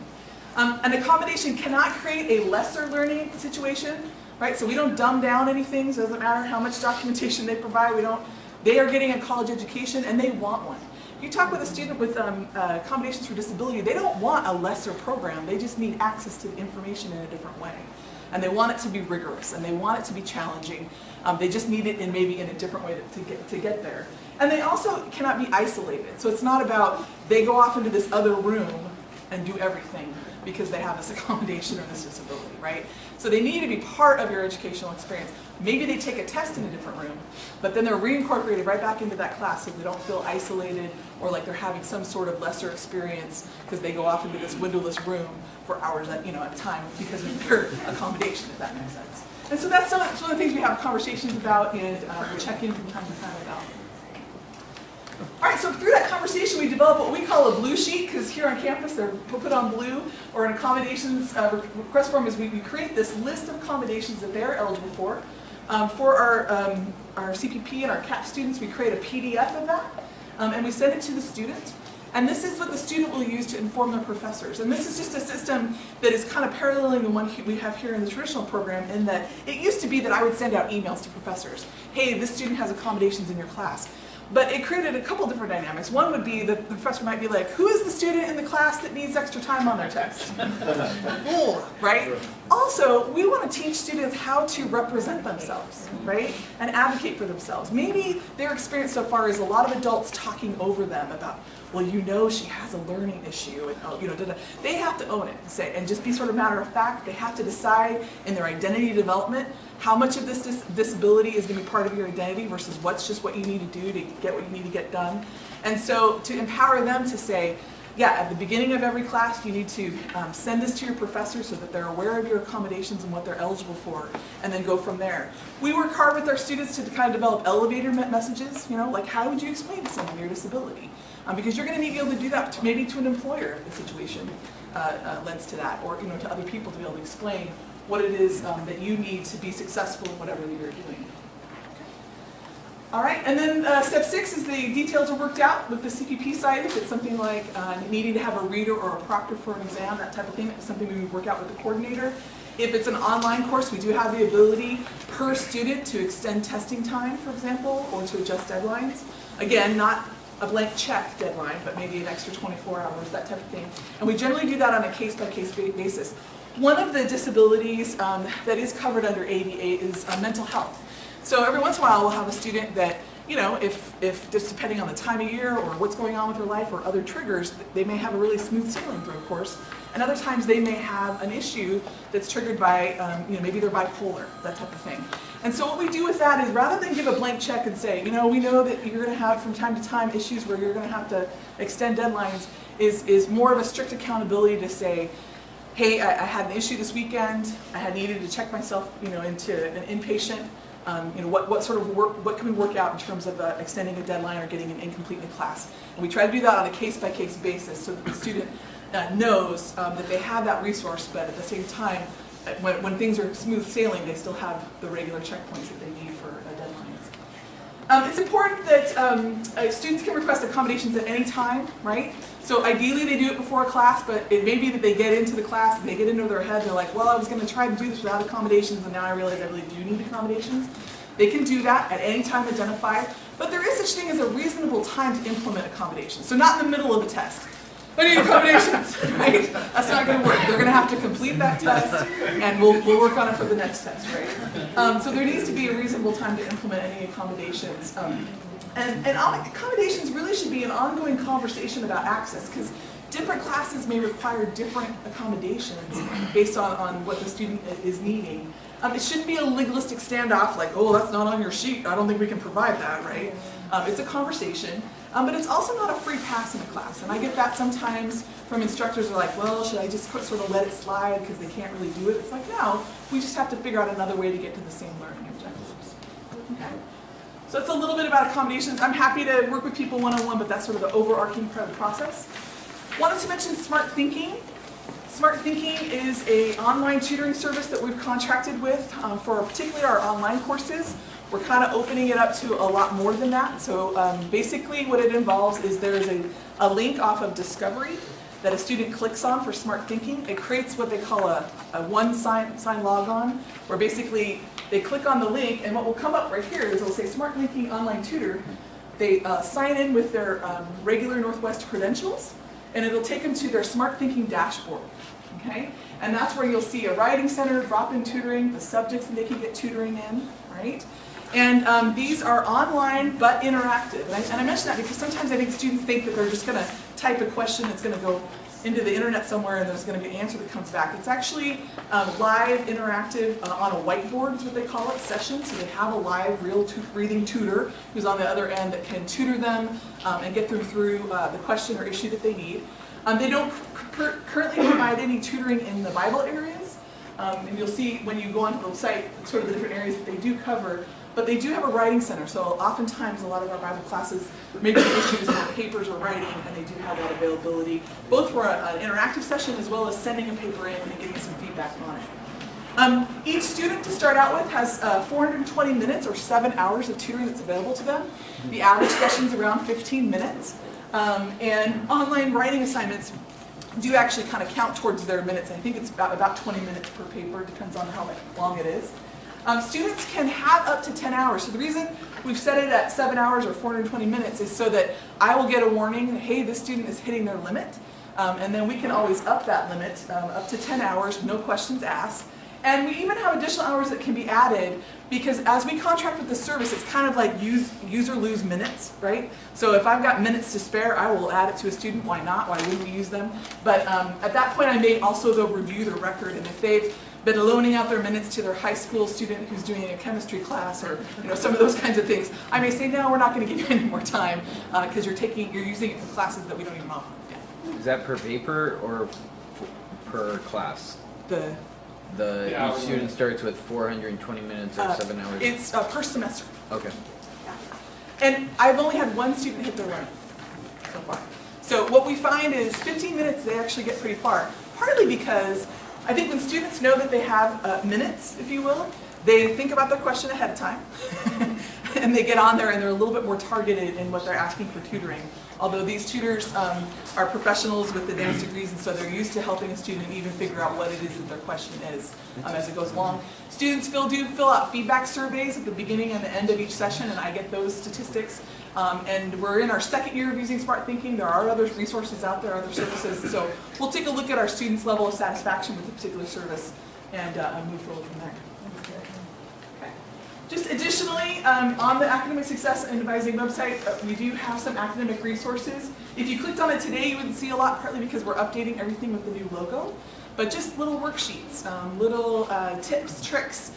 An accommodation cannot create a lesser learning situation. Right, so we don't dumb down anything, so it doesn't matter how much documentation they provide. They are getting a college education and they want one. If you talk with a student with accommodations for disability, they don't want a lesser program. They just need access to the information in a different way. And they want it to be rigorous and they want it to be challenging. They just need it maybe in a different way to get there. And they also cannot be isolated. So it's not about they go off into this other room and do everything. because they have this accommodation or this disability, right? So they need to be part of your educational experience. Maybe they take a test in a different room, but then they're reincorporated right back into that class so they don't feel isolated or like they're having some sort of lesser experience because they go off into this windowless room for hours at a time because of their accommodation, if that makes sense. And so that's some of the things we have conversations about and we check in from time to time about. All right, so through that conversation, we develop what we call a blue sheet, because here on campus they're put on blue, or an accommodations request form is we create this list of accommodations that they're eligible for. For our CPP and our CAP students, we create a PDF of that, and we send it to the student. And this is what the student will use to inform their professors. And this is just a system that is kind of paralleling the one we have here in the traditional program, in that it used to be that I would send out emails to professors. Hey, this student has accommodations in your class. But it created a couple different dynamics. One would be that the professor might be like, who is the student in the class that needs extra time on their test? Right? Also, we want to teach students how to represent themselves, right? And advocate for themselves. Maybe their experience so far is a lot of adults talking over them about, well, she has a learning issue, and they have to own it, and just be sort of matter of fact. They have to decide in their identity development how much of this disability is going to be part of your identity versus what's just what you need to do to get what you need to get done. And so to empower them to say, yeah, at the beginning of every class, you need to send this to your professor so that they're aware of your accommodations and what they're eligible for, and then go from there. We work hard with our students to kind of develop elevator messages, like how would you explain to someone your disability? Because you're going to need to be able to do that maybe to an employer if the situation lends to that, or to other people to be able to explain what it is that you need to be successful in whatever you're doing. All right, and then step 6 is the details are worked out with the CPP side. If it's something like needing to have a reader or a proctor for an exam, that type of thing, it's something we would work out with the coordinator. If it's an online course, we do have the ability per student to extend testing time, for example, or to adjust deadlines. Again, not a blank check deadline, but maybe an extra 24 hours, that type of thing. And we generally do that on a case-by-case basis. One of the disabilities that is covered under ADA is mental health. So every once in a while we'll have a student that, if just depending on the time of year or what's going on with their life or other triggers, they may have a really smooth sailing through a course. And other times they may have an issue that's triggered by, maybe they're bipolar, that type of thing. And so what we do with that is rather than give a blank check and say, we know that you're going to have from time to time issues where you're going to have to extend deadlines, is more of a strict accountability to say, hey, I had an issue this weekend, I had needed to check myself, into an inpatient. What sort of work, what can we work out in terms of extending a deadline or getting an incomplete in class? And we try to do that on a case-by-case basis so that the student knows that they have that resource, but at the same time, when things are smooth sailing, they still have the regular checkpoints that they need for deadlines. It's important that students can request accommodations at any time, right? So ideally they do it before a class, but it may be that they get into the class and they get into their head, they're like, well, I was going to try to do this without accommodations, and now I realize I really do need accommodations. They can do that at any time identified, but there is such thing as a reasonable time to implement accommodations. So not in the middle of a test. I need accommodations, right? That's not going to work. They're going to have to complete that test, and we'll work on it for the next test, right? So there needs to be a reasonable time to implement any accommodations. And accommodations really should be an ongoing conversation about access, because different classes may require different accommodations based on what the student is needing. It shouldn't be a legalistic standoff like, oh, that's not on your sheet, I don't think we can provide that, right? It's a conversation, but it's also not a free pass in a class. And I get that sometimes from instructors who are like, well, should I just sort of let it slide because they can't really do it? It's like, no, we just have to figure out another way to get to the same learning objectives. Okay? So it's a little bit about accommodations. I'm happy to work with people one-on-one, but that's sort of the overarching part of the process. Wanted to mention Smart Thinking. Smart Thinking is an online tutoring service that we've contracted with for particularly our online courses. We're kind of opening it up to a lot more than that. So basically what it involves is there's a link off of Discovery that a student clicks on for Smart Thinking. It creates what they call a one-sign log-on, where basically they click on the link, and what will come up right here is it'll say Smart Thinking Online Tutor. They sign in with their regular Northwest credentials, and it'll take them to their Smart Thinking dashboard. Okay? And that's where you'll see a writing center, drop-in tutoring, the subjects that they can get tutoring in, right? And these are online but interactive. And I mention that because sometimes I think students think that they're just going to type a question that's going to go into the internet somewhere and there's going to be an answer that comes back. It's actually live, interactive, on a whiteboard is what they call it, session. So they have a live, real reading tutor who's on the other end that can tutor them and get them through the question or issue that they need. They don't currently provide any tutoring in the Bible areas. And you'll see when you go onto the site sort of the different areas that they do cover. But they do have a writing center, so oftentimes a lot of our Bible classes make the issues more papers or writing, and they do have that availability, both for an interactive session as well as sending a paper in and getting some feedback on it. Each student to start out with has 420 minutes or 7 hours of tutoring that's available to them. The average session's around 15 minutes. And online writing assignments do actually kind of count towards their minutes. I think it's about 20 minutes per paper, depends on how long it is. Students can have up to 10 hours. So the reason we've set it at 7 hours or 420 minutes is so that I will get a warning, hey, this student is hitting their limit. And then we can always up that limit up to 10 hours, no questions asked. And we even have additional hours that can be added because as we contract with the service, it's kind of like use or lose minutes, right? So if I've got minutes to spare, I will add it to a student. Why not? Why wouldn't we use them? But at that point, I may also go review their record. And if they've been loaning out their minutes to their high school student who's doing a chemistry class or some of those kinds of things, I may say, no, we're not going to give you any more time because you're using it for classes that we don't even offer. Yeah. Is that per paper or per class? Each student starts with 420 minutes or 7 hours? It's per semester. Okay. Yeah. And I've only had one student hit their limit so far. So what we find is 15 minutes, they actually get pretty far. Partly because I think when students know that they have minutes, if you will, they think about their question ahead of time. And they get on there and they're a little bit more targeted in what they're asking for tutoring. Although these tutors are professionals with advanced degrees, and so they're used to helping a student even figure out what it is that their question is as it goes along. Students do fill out feedback surveys at the beginning and the end of each session, and I get those statistics. And we're in our second year of using Smart Thinking. There are other resources out there, other services. So we'll take a look at our students' level of satisfaction with a particular service and move forward from there. Just additionally, on the Academic Success and Advising website, we do have some academic resources. If you clicked on it today, you wouldn't see a lot, partly because we're updating everything with the new logo. But just little worksheets, little tips, tricks,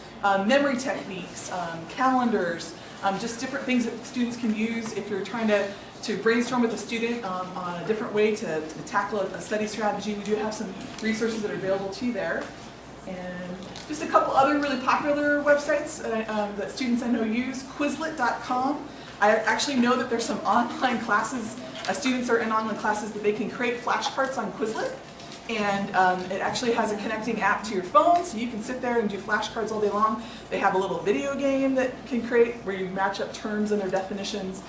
memory techniques, calendars, just different things that students can use if you're trying to brainstorm with a student on a different way to tackle a study strategy. We do have some resources that are available to you there. And just a couple other really popular websites that students I know use, Quizlet.com. I actually know that there's some online classes, students are in online classes that they can create flashcards on Quizlet. And it actually has a connecting app to your phone, so you can sit there and do flashcards all day long. They have a little video game that can create where you match up terms and their definitions.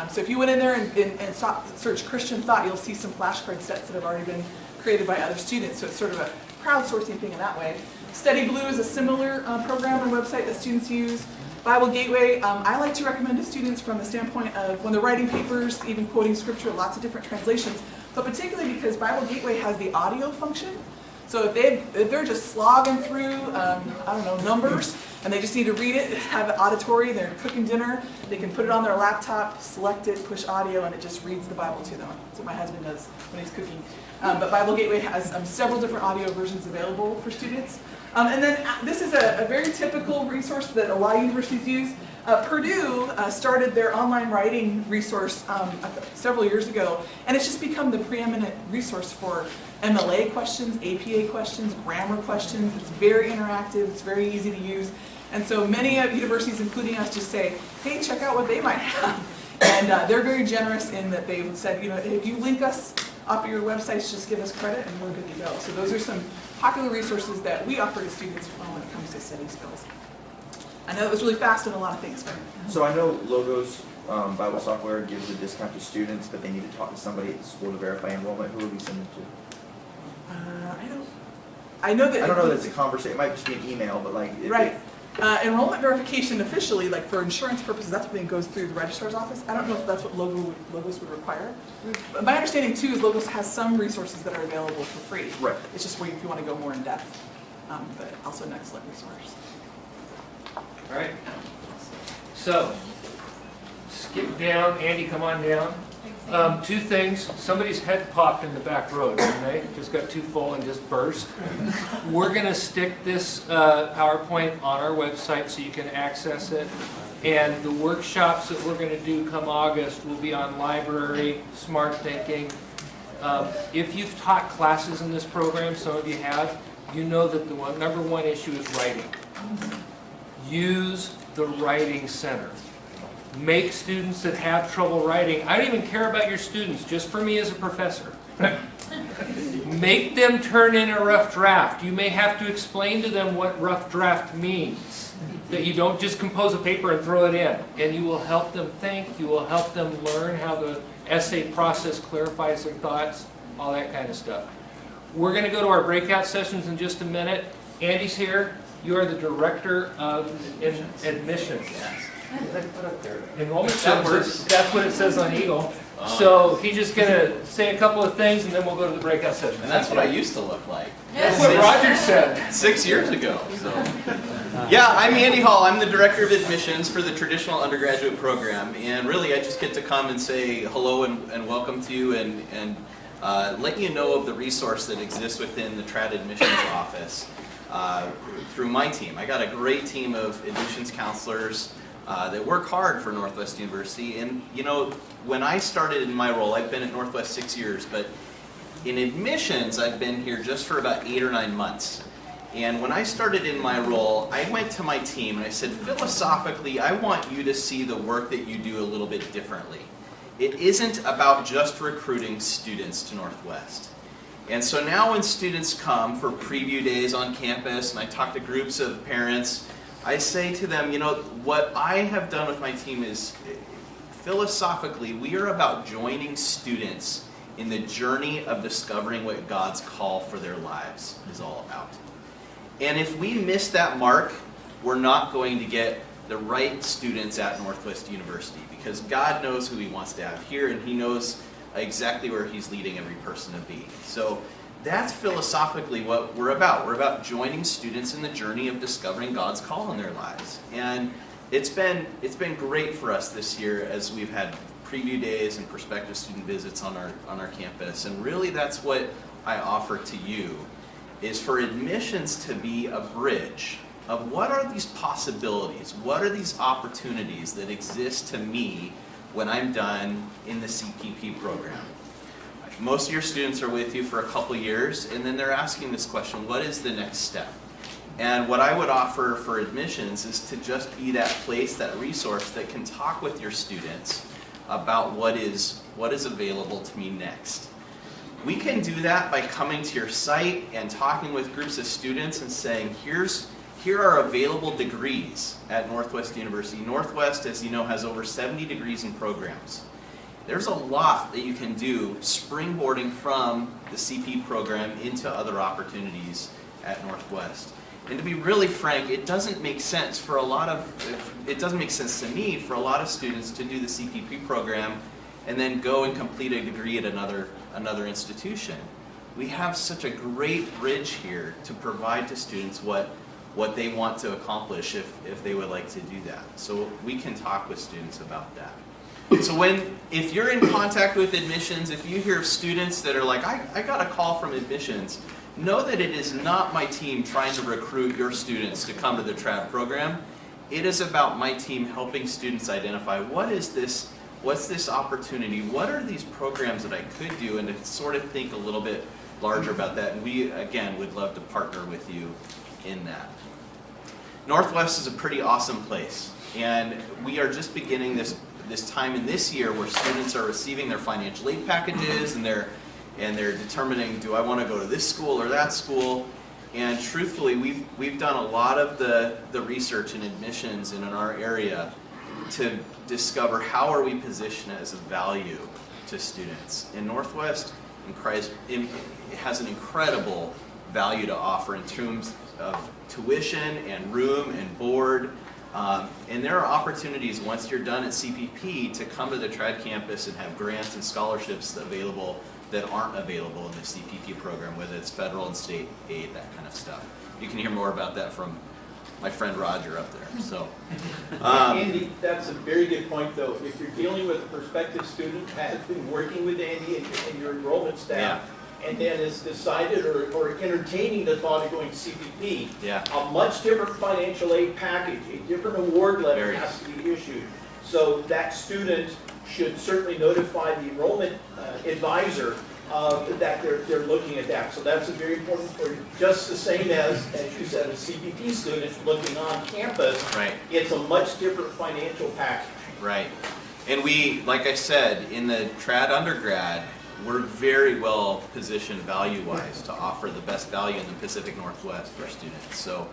So if you went in there and search Christian thought, you'll see some flashcard sets that have already been created by other students. So it's sort of a crowdsourcing thing in that way. Study Blue is a similar program and website that students use. Bible Gateway, I like to recommend to students from the standpoint of when they're writing papers, even quoting scripture, lots of different translations, but particularly because Bible Gateway has the audio function. So if they're just slogging through, numbers, and they just need to read it, have it auditory, they're cooking dinner, they can put it on their laptop, select it, push audio, and it just reads the Bible to them. That's what my husband does when he's cooking. But Bible Gateway has several different audio versions available for students. And then this is a very typical resource that a lot of universities use. Purdue started their online writing resource several years ago, and it's just become the preeminent resource for MLA questions, APA questions, grammar questions. It's very interactive, it's very easy to use. And so many universities, including us, just say, hey, check out what they might have. And they're very generous in that they've said, if you link us off of your websites, just give us credit and we're good to go. So those are some popular resources that we offer to students when it comes to study skills. I know it was really fast on a lot of things. But So I know Logos Bible Software gives a discount to students, but they need to talk to somebody at the school to verify enrollment. Who would we send them to? I know that. I don't know that it's a conversation. It might just be an email, but like. Right. Enrollment verification officially, like for insurance purposes, that's something that goes through the registrar's office. I don't know if that's what Logos would require. But my understanding too is Logos has some resources that are available for free. Right. It's just where if you want to go more in depth, but also an excellent resource. All right. So, skip down. Andy, come on down. Two things. Somebody's head popped in the back row, didn't they? Just got too full and just burst. We're gonna stick this PowerPoint on our website so you can access it. And the workshops that we're gonna do come August will be on library, smart thinking. If you've taught classes in this program, some of you have, you know that the number one issue is writing. Use the writing center. Make students that have trouble writing, I don't even care about your students, just for me as a professor. Make them turn in a rough draft. You may have to explain to them what rough draft means. That you don't just compose a paper and throw it in. And you will help them think, you will help them learn how the essay process clarifies their thoughts, all that kind of stuff. We're going to go to our breakout sessions in just a minute. Andy's here. You are the director of admissions. Enrollment services, that's what it says on Eagle. So he's just going to say a couple of things and then we'll go to the breakout session. And that's what I used to look like. That's what Roger said. 6 years ago. So. Yeah, I'm Andy Hall. I'm the director of admissions for the traditional undergraduate program. And really, I just get to come and say hello and welcome to you and let you know of the resource that exists within the trad admissions office through my team. I got a great team of admissions counselors that work hard for Northwest University. And you know, when I started in my role, I've been at Northwest 6 years, but in admissions, I've been here just for about 8 or 9 months. And when I started in my role, I went to my team and I said, philosophically, I want you to see the work that you do a little bit differently. It isn't about just recruiting students to Northwest. And so now when students come for preview days on campus and I talk to groups of parents, I say to them, you know, what I have done with my team is, philosophically, we are about joining students in the journey of discovering what God's call for their lives is all about. And if we miss that mark, we're not going to get the right students at Northwest University because God knows who He wants to have here and He knows exactly where He's leading every person to be. So that's philosophically what we're about. We're about joining students in the journey of discovering God's call in their lives. And it's been great for us this year as we've had preview days and prospective student visits on our campus. And really that's what I offer to you, is for admissions to be a bridge of what are these possibilities, what are these opportunities that exist to me when I'm done in the CPP program. Most of your students are with you for a couple years and then they're asking this question, what is the next step? And what I would offer for admissions is to just be that place, that resource that can talk with your students about what is available to me next. We can do that by coming to your site and talking with groups of students and saying, here are available degrees at Northwest University. Northwest, as you know, has over 70 degrees and programs. There's a lot that you can do springboarding from the CP program into other opportunities at Northwest. And to be really frank, it doesn't make sense to me for a lot of students to do the CPP program and then go and complete a degree at another institution. We have such a great bridge here to provide to students what they want to accomplish if they would like to do that. So we can talk with students about that. So if you're in contact with admissions, if you hear of students that are like, I got a call from admissions, know that it is not my team trying to recruit your students to come to the trad program. It is about my team helping students identify what's this opportunity, what are these programs that I could do, and to sort of think a little bit larger about that. And we, again, would love to partner with you in that. Northwest is a pretty awesome place, and we are just beginning this time in this year where students are receiving their financial aid packages and they're determining, do I want to go to this school or that school? And truthfully, we've done a lot of the research and admissions in our area to discover how are we positioned as a value to students. And Northwest has an incredible value to offer in terms of tuition and room and board. And there are opportunities once you're done at CPP to come to the trad campus and have grants and scholarships available that aren't available in the CPP program, whether it's federal and state aid, that kind of stuff. You can hear more about that from my friend Roger up there. So, Andy, that's a very good point, though. If you're dealing with a prospective student who has been working with Andy and your enrollment staff, and then has decided or entertaining the thought of going CPP, yeah, a much different financial aid package, a different award letter Very. has to be issued. So that student should certainly notify the enrollment advisor that they're looking at that. So that's a very important for you. Just the same as you said, a CPP student looking on campus, right. it's a much different financial package. Right. And we, like I said, in the trad undergrad, we're very well positioned value-wise to offer the best value in the Pacific Northwest for students. So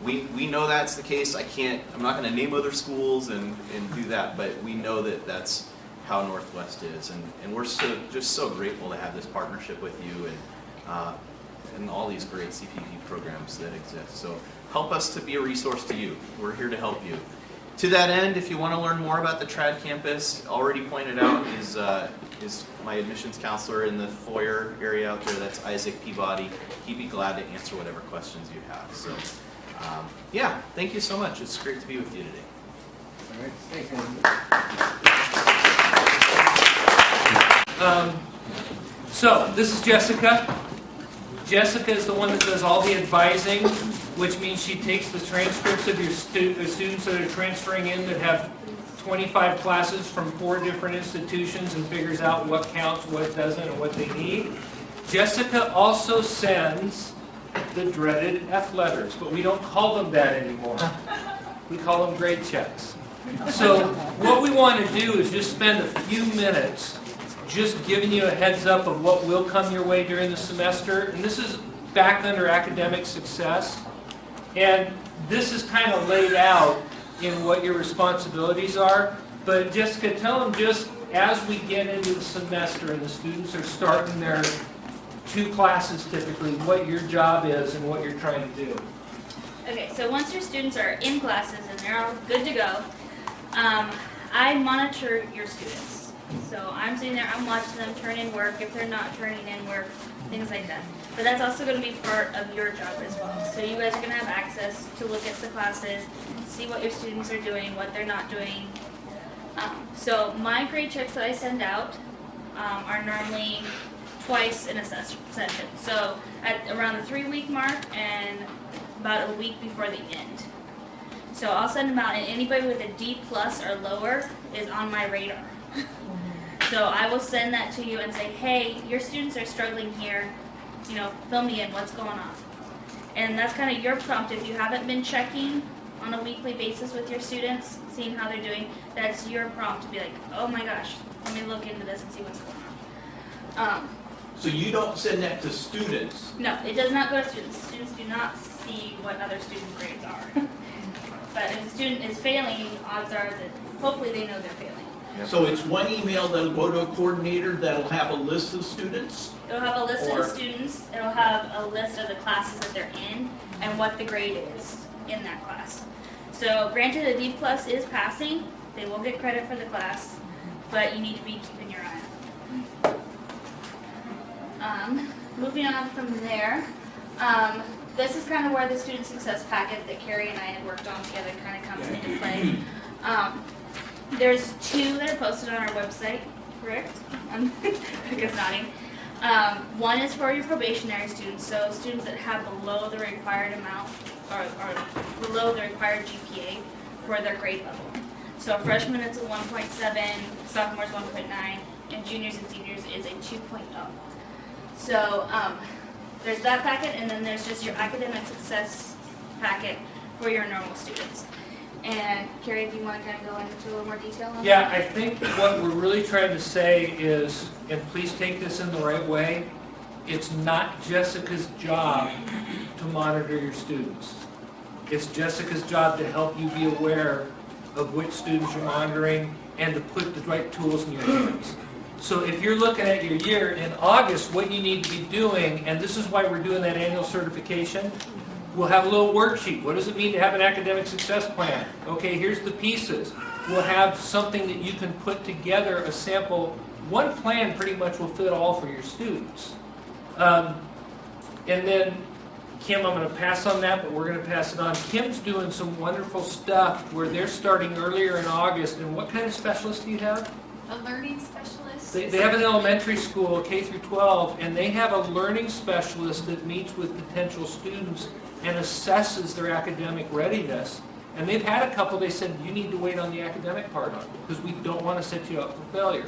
we know that's the case. I'm not going to name other schools and do that, but we know that that's how Northwest is. And we're just so grateful to have this partnership with you and all these great CPP programs that exist. So help us to be a resource to you. We're here to help you. To that end, if you want to learn more about the trad campus, already pointed out is my admissions counselor in the foyer area out there. That's Isaac Peabody. He'd be glad to answer whatever questions you have. So, yeah, thank you so much. It's great to be with you today. All right, thanks, So this is Jessica. Jessica is the one that does all the advising, which means she takes the transcripts of your students that are transferring in that have 25 classes from 4 different institutions and figures out what counts, what doesn't, and what they need. Jessica also sends the dreaded F letters, but we don't call them that anymore. We call them grade checks. So what we want to do is just spend a few minutes just giving you a heads up of what will come your way during the semester. And this is back under academic success. And this is kind of laid out in what your responsibilities are. But Jessica, tell them just as we get into the semester and the students are starting their 2 classes typically, what your job is and what you're trying to do. Okay, so once your students are in classes and they're all good to go, I monitor your students. So I'm sitting there, I'm watching them turn in work, if they're not turning in work, things like that. But that's also going to be part of your job as well. So you guys are going to have access to look at the classes, see what your students are doing, what they're not doing. So my grade checks that I send out are normally twice in a session. So at around the 3-week mark and about a week before the end. So I'll send them out, and anybody with a D+ or lower is on my radar. So I will send that to you and say, hey, your students are struggling here, fill me in, what's going on? And that's kind of your prompt. If you haven't been checking on a weekly basis with your students, seeing how they're doing, that's your prompt to be like, oh my gosh, let me look into this and see what's going on. So you don't send that to students? No, it does not go to students. Students do not see what other students' grades are. But if a student is failing, odds are that hopefully they know they're failing. So it's one email that'll go to a coordinator that'll have a list of students? It'll have a list of the students, it'll have a list of the classes that they're in, and what the grade is in that class. So granted, a D+ is passing, they will get credit for the class, but you need to be keeping your eye on it. Moving on from there, this is kind of where the student success packet that Carrie and I had worked on together kind of comes into play. There's 2 that are posted on our website, correct? Becca's nodding. One is for your probationary students, so students that have below the required amount or below the required GPA for their grade level. So freshmen it's a 1.7, sophomores 1.9, and juniors and seniors is a 2.0. So there's that packet, and then there's just your academic success packet for your normal students. And Carrie, do you want to kind of go into a little more detail on that? Yeah, I think what we're really trying to say is, and please take this in the right way, it's not Jessica's job to monitor your students. It's Jessica's job to help you be aware of which students you're monitoring and to put the right tools in your hands. So if you're looking at your year in August, what you need to be doing, and this is why we're doing that annual certification, we'll have a little worksheet. What does it mean to have an academic success plan? Okay, here's the pieces. We'll have something that you can put together, a sample. One plan pretty much will fit all for your students. And then Kim, I'm gonna pass on that, but we're gonna pass it on. Kim's doing some wonderful stuff where they're starting earlier in August, and what kind of specialist do you have? A learning specialist? They have an elementary school, K through 12, and they have a learning specialist that meets with potential students and assesses their academic readiness. And they've had a couple, they said, you need to wait on the academic part on it, because we don't want to set you up for failure.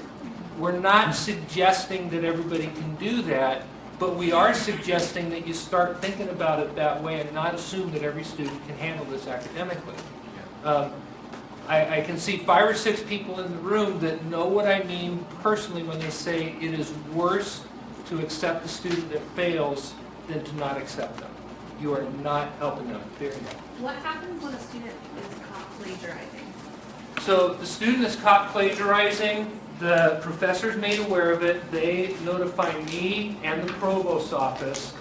We're not suggesting that everybody can do that, but we are suggesting that you start thinking about it that way and not assume that every student can handle this academically. I can see 5 or 6 people in the room that know what I mean personally when they say it is worse to accept a student that fails than to not accept them. You are not helping them, period. What happens when a student is caught plagiarizing? So the student is caught plagiarizing, the professor's made aware of it, they notify me and the provost's office.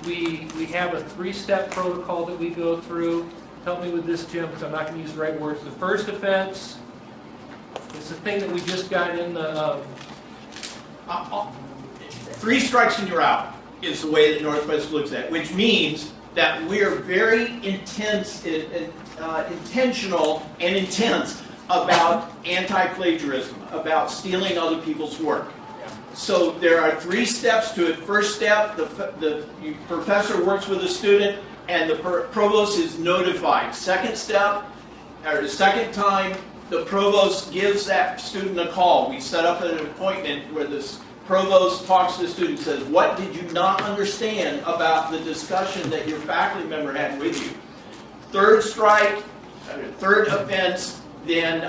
We have a 3-step protocol that we go through. Help me with this, Jim, because I'm not going to use the right words. The first offense, it's the thing that we just got in the... 3 strikes and you're out is the way that Northwest looks at it, which means that we are very intentional and intense about anti-plagiarism, about stealing other people's work. So there are 3 steps to it. First step, the professor works with the student and the provost is notified. Second step, or the second time, the provost gives that student a call. We set up an appointment where this provost talks to the student and says, what did you not understand about the discussion that your faculty member had with you? Third strike, third offense, then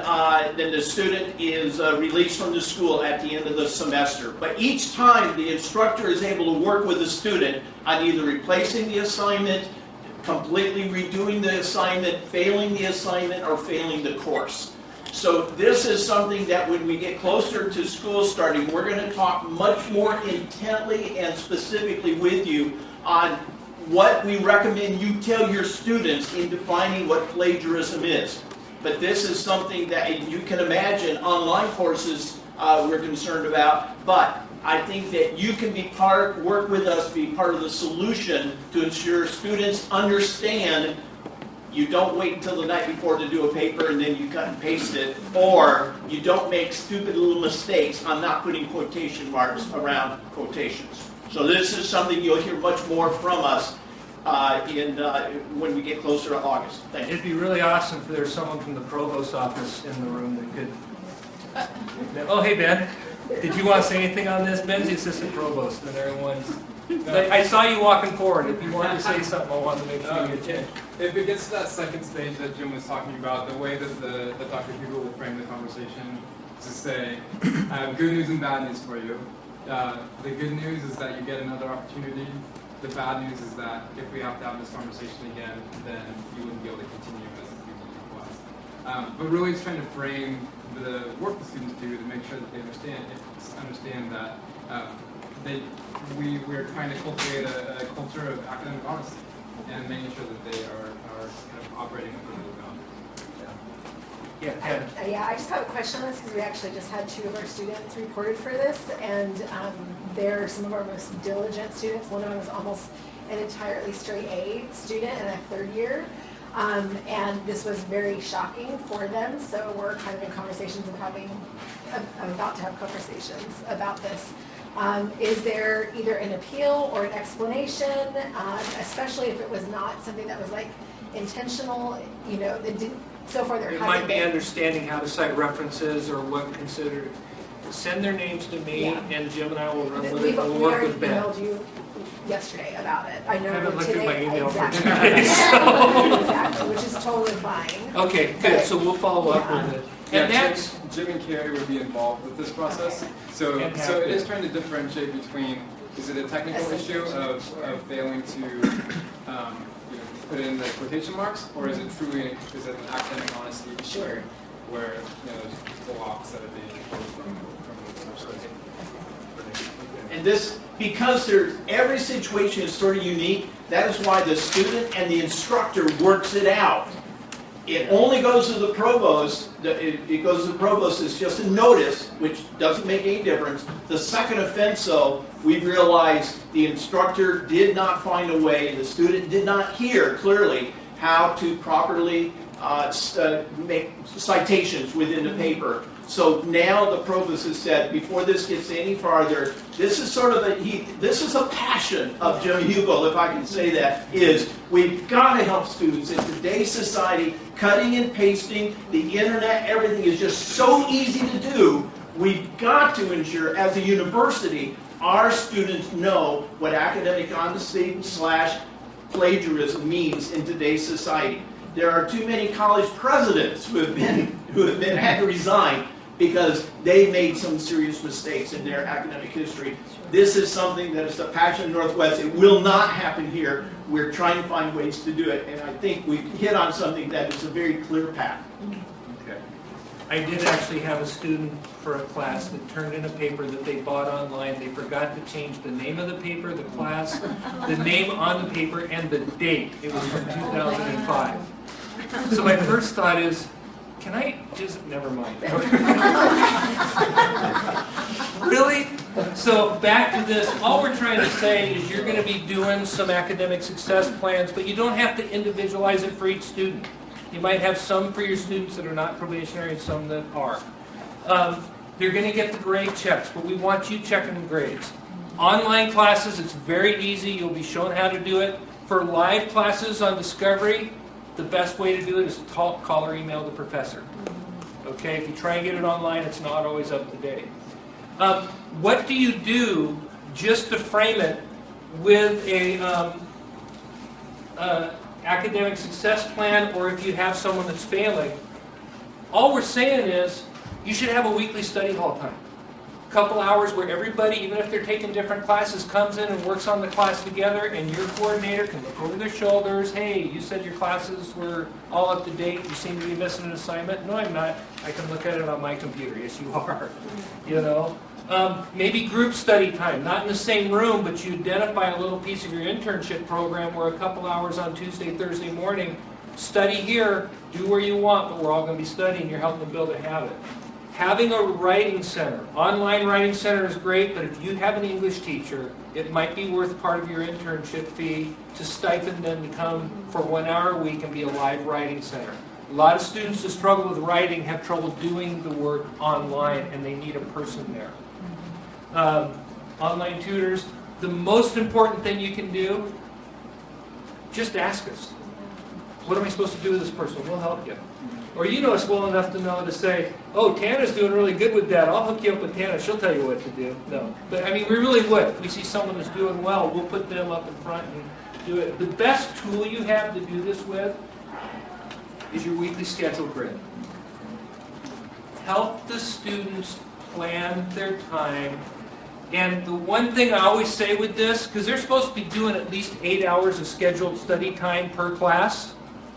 the student is released from the school at the end of the semester. But each time the instructor is able to work with the student on either replacing the assignment, completely redoing the assignment, failing the assignment, or failing the course. So this is something that when we get closer to school starting, we're going to talk much more intently and specifically with you on what we recommend you tell your students in defining what plagiarism is. But this is something that you can imagine online courses we're concerned about, but I think that you can be work with us, be part of the solution to ensure students understand. You don't wait until the night before to do a paper and then you cut and paste it, or you don't make stupid little mistakes on not putting quotation marks around quotations. So this is something you'll hear much more from us when we get closer to August. Thank you. It'd be really awesome if there's someone from the provost's office in the room that could... Oh, hey, Ben. Did you want to say anything on this? Ben's the assistant provost, and everyone's... I saw you walking forward. If you wanted to say something, I wanted to make sure you get If it gets to that second stage that Jim was talking about, the way that Dr. Hugo will frame the conversation is to say, I have good news and bad news for you. The good news is that you get another opportunity. The bad news is that if we have to have this conversation again, then you wouldn't be able to continue as a student class. But really it's trying to frame the work the students do to make sure that they understand that we're trying to cultivate a culture of academic honesty and making sure that they are kind of operating within the boundaries. Yeah, I just have a question on this because we actually just had 2 of our students reported for this, and they're some of our most diligent students. One of them is almost an entirely straight A student in a 3rd year, and this was very shocking for them. So we're kind of in conversations of I'm about to have conversations about this. Is there either an appeal or an explanation, especially if it was not something that was like intentional, you know, that didn't. So far, there It hasn't might be been. understanding how to cite references or what considered. Send their names to me, and Jim and I will run with it. We'll work with Ben. We already emailed you yesterday about it. I know I haven't looked at today. my email for Exactly. 2 days. So. Exactly, which is totally fine. Okay, good. So we'll follow up with it. And that's Jim and Carrie would be involved with this process. So it is trying to differentiate between, is it a technical issue of failing to put in the quotation marks, or is it truly an academic honesty issue where there's blocks that are being pulled from the source? And this, because every situation is sort of unique, that is why the student and the instructor works it out. It only goes to the provost, it goes to the provost, it's just a notice, which doesn't make any difference. The second offense, though, we realized the instructor did not find a way, the student did not hear clearly how to properly make citations within the paper. So now the provost has said, before this gets any farther, this is sort of this is a passion of Jim Hugel, if I can say that, is we've got to help students in today's society. Cutting and pasting, the internet, everything is just so easy to do. We've got to ensure, as a university, our students know what academic honesty / plagiarism means in today's society. There are too many college presidents who have had to resign because they made some serious mistakes in their academic history. This is something that is the passion of Northwest. It will not happen here. We're trying to find ways to do it, and I think we've hit on something that is a very clear path. Okay. I did actually have a student for a class that turned in a paper that they bought online. They forgot to change the name of the paper, the class, the name on the paper, and the date. It was from 2005. So my first thought is, can I just, never mind. Really? So back to this, all we're trying to say is you're going to be doing some academic success plans, but you don't have to individualize it for each student. You might have some for your students that are not probationary and some that are. They're going to get the grade checks, but we want you checking the grades. Online classes, it's very easy. You'll be shown how to do it. For live classes on Discovery, the best way to do it is to call or email the professor. Okay, if you try and get it online, it's not always up to date. What do you do just to frame it with a academic success plan, or if you have someone that's failing? All we're saying is you should have a weekly study hall time. Couple hours where everybody, even if they're taking different classes, comes in and works on the class together, and your coordinator can look over their shoulders. Hey, you said your classes were all up to date. You seem to be missing an assignment. No, I'm not. I can look at it on my computer. Yes, you are. You know, maybe group study time, not in the same room, but you identify a little piece of your internship program where a couple hours on Tuesday, Thursday morning, study here, do where you want, but we're all going to be studying. You're helping them build a habit. Having a writing center. Online writing center is great, but if you have an English teacher, it might be worth part of your internship fee to stipend them to come for 1 hour a week and be a live writing center. A lot of students who struggle with writing have trouble doing the work online, and they need a person there. Online tutors. The most important thing you can do, just ask us. What am I supposed to do with this person? We'll help you. Or you know us well enough to know to say, oh, Tana's doing really good with that. I'll hook you up with Tana. She'll tell you what to do. No. But, I mean, we really would. If we see someone who's doing well, we'll put them up in front and do it. The best tool you have to do this with is your weekly schedule grid. Help the students plan their time. And the one thing I always say with this, because they're supposed to be doing at least 8 hours of scheduled study time per class,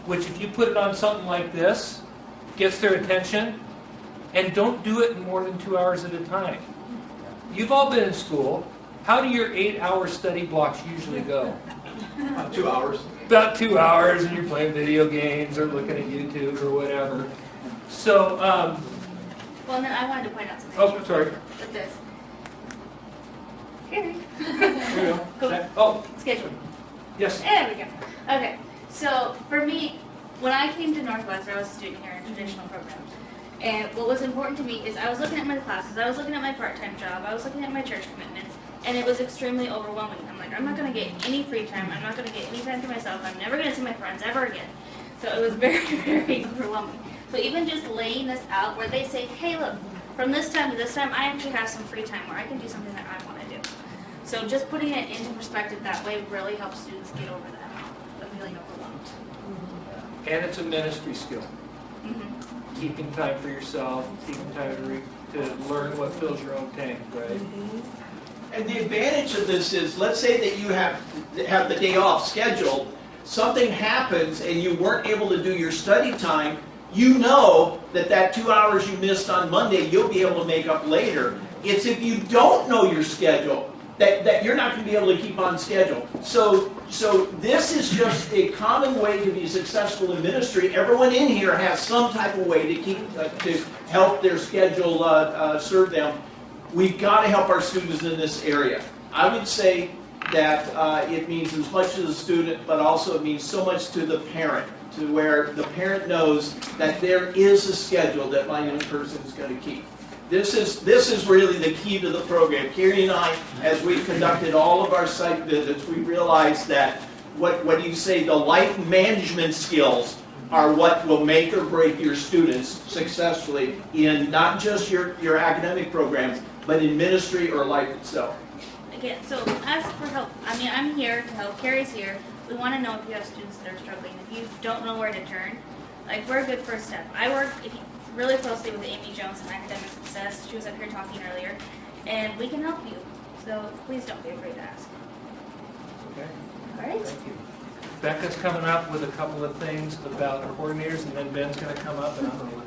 which if you put it on something like this, gets their attention, and don't do it in more than 2 hours at a time. You've all been in school. How do your 8-hour study blocks usually go? About 2 hours. About 2 hours, and you're playing video games or looking at YouTube or whatever. So, Well, and then I wanted to point out something. oh, sorry. With this. Here. There you Cool. go. Oh, Schedule. yes. There we go. Okay, so for me, when I came to Northwest, I was a student here in a traditional program. And what was important to me is I was looking at my classes, I was looking at my part-time job, I was looking at my church commitments, and it was extremely overwhelming. I'm like, I'm not going to get any free time, I'm not going to get any time to myself, I'm never going to see my friends ever again. So it was very, very overwhelming. So even just laying this out where they say, hey, look, from this time to this time, I actually have some free time where I can do something that I want to do. So just putting it into perspective that way really helps students get over that, the feeling overwhelmed. And it's a ministry skill. Mm-hmm. Keeping time for yourself, keeping time to learn what fills your own tank, right? And the advantage of this is, let's say that you have the day off scheduled, something happens and you weren't able to do your study time, you know that 2 hours you missed on Monday, you'll be able to make up later. It's if you don't know your schedule, that you're not gonna be able to keep on schedule. So this is just a common way to be successful in ministry. Everyone in here has some type of way to keep, to help their schedule serve them. We've gotta help our students in this area. I would say that it means as much to the student, but also it means so much to the parent, to where the parent knows that there is a schedule that my young person is gonna keep. This is really the key to the program. Carrie and I, as we conducted all of our site visits, we realized that what do you say, the life management skills are what will make or break your students successfully in not just your academic programs, but in ministry or life itself. Again, so ask for help. I mean, I'm here to help. Carrie's here. We want to know if you have students that are struggling. If you don't know where to turn, like, we're a good first step. I work really closely with Amy Jones in academic success. She was up here talking earlier, and we can help you. So please don't be afraid to ask. Okay. All right. Thank you. Becca's coming up with a couple of things about coordinators, and then Ben's gonna come up, and I'm gonna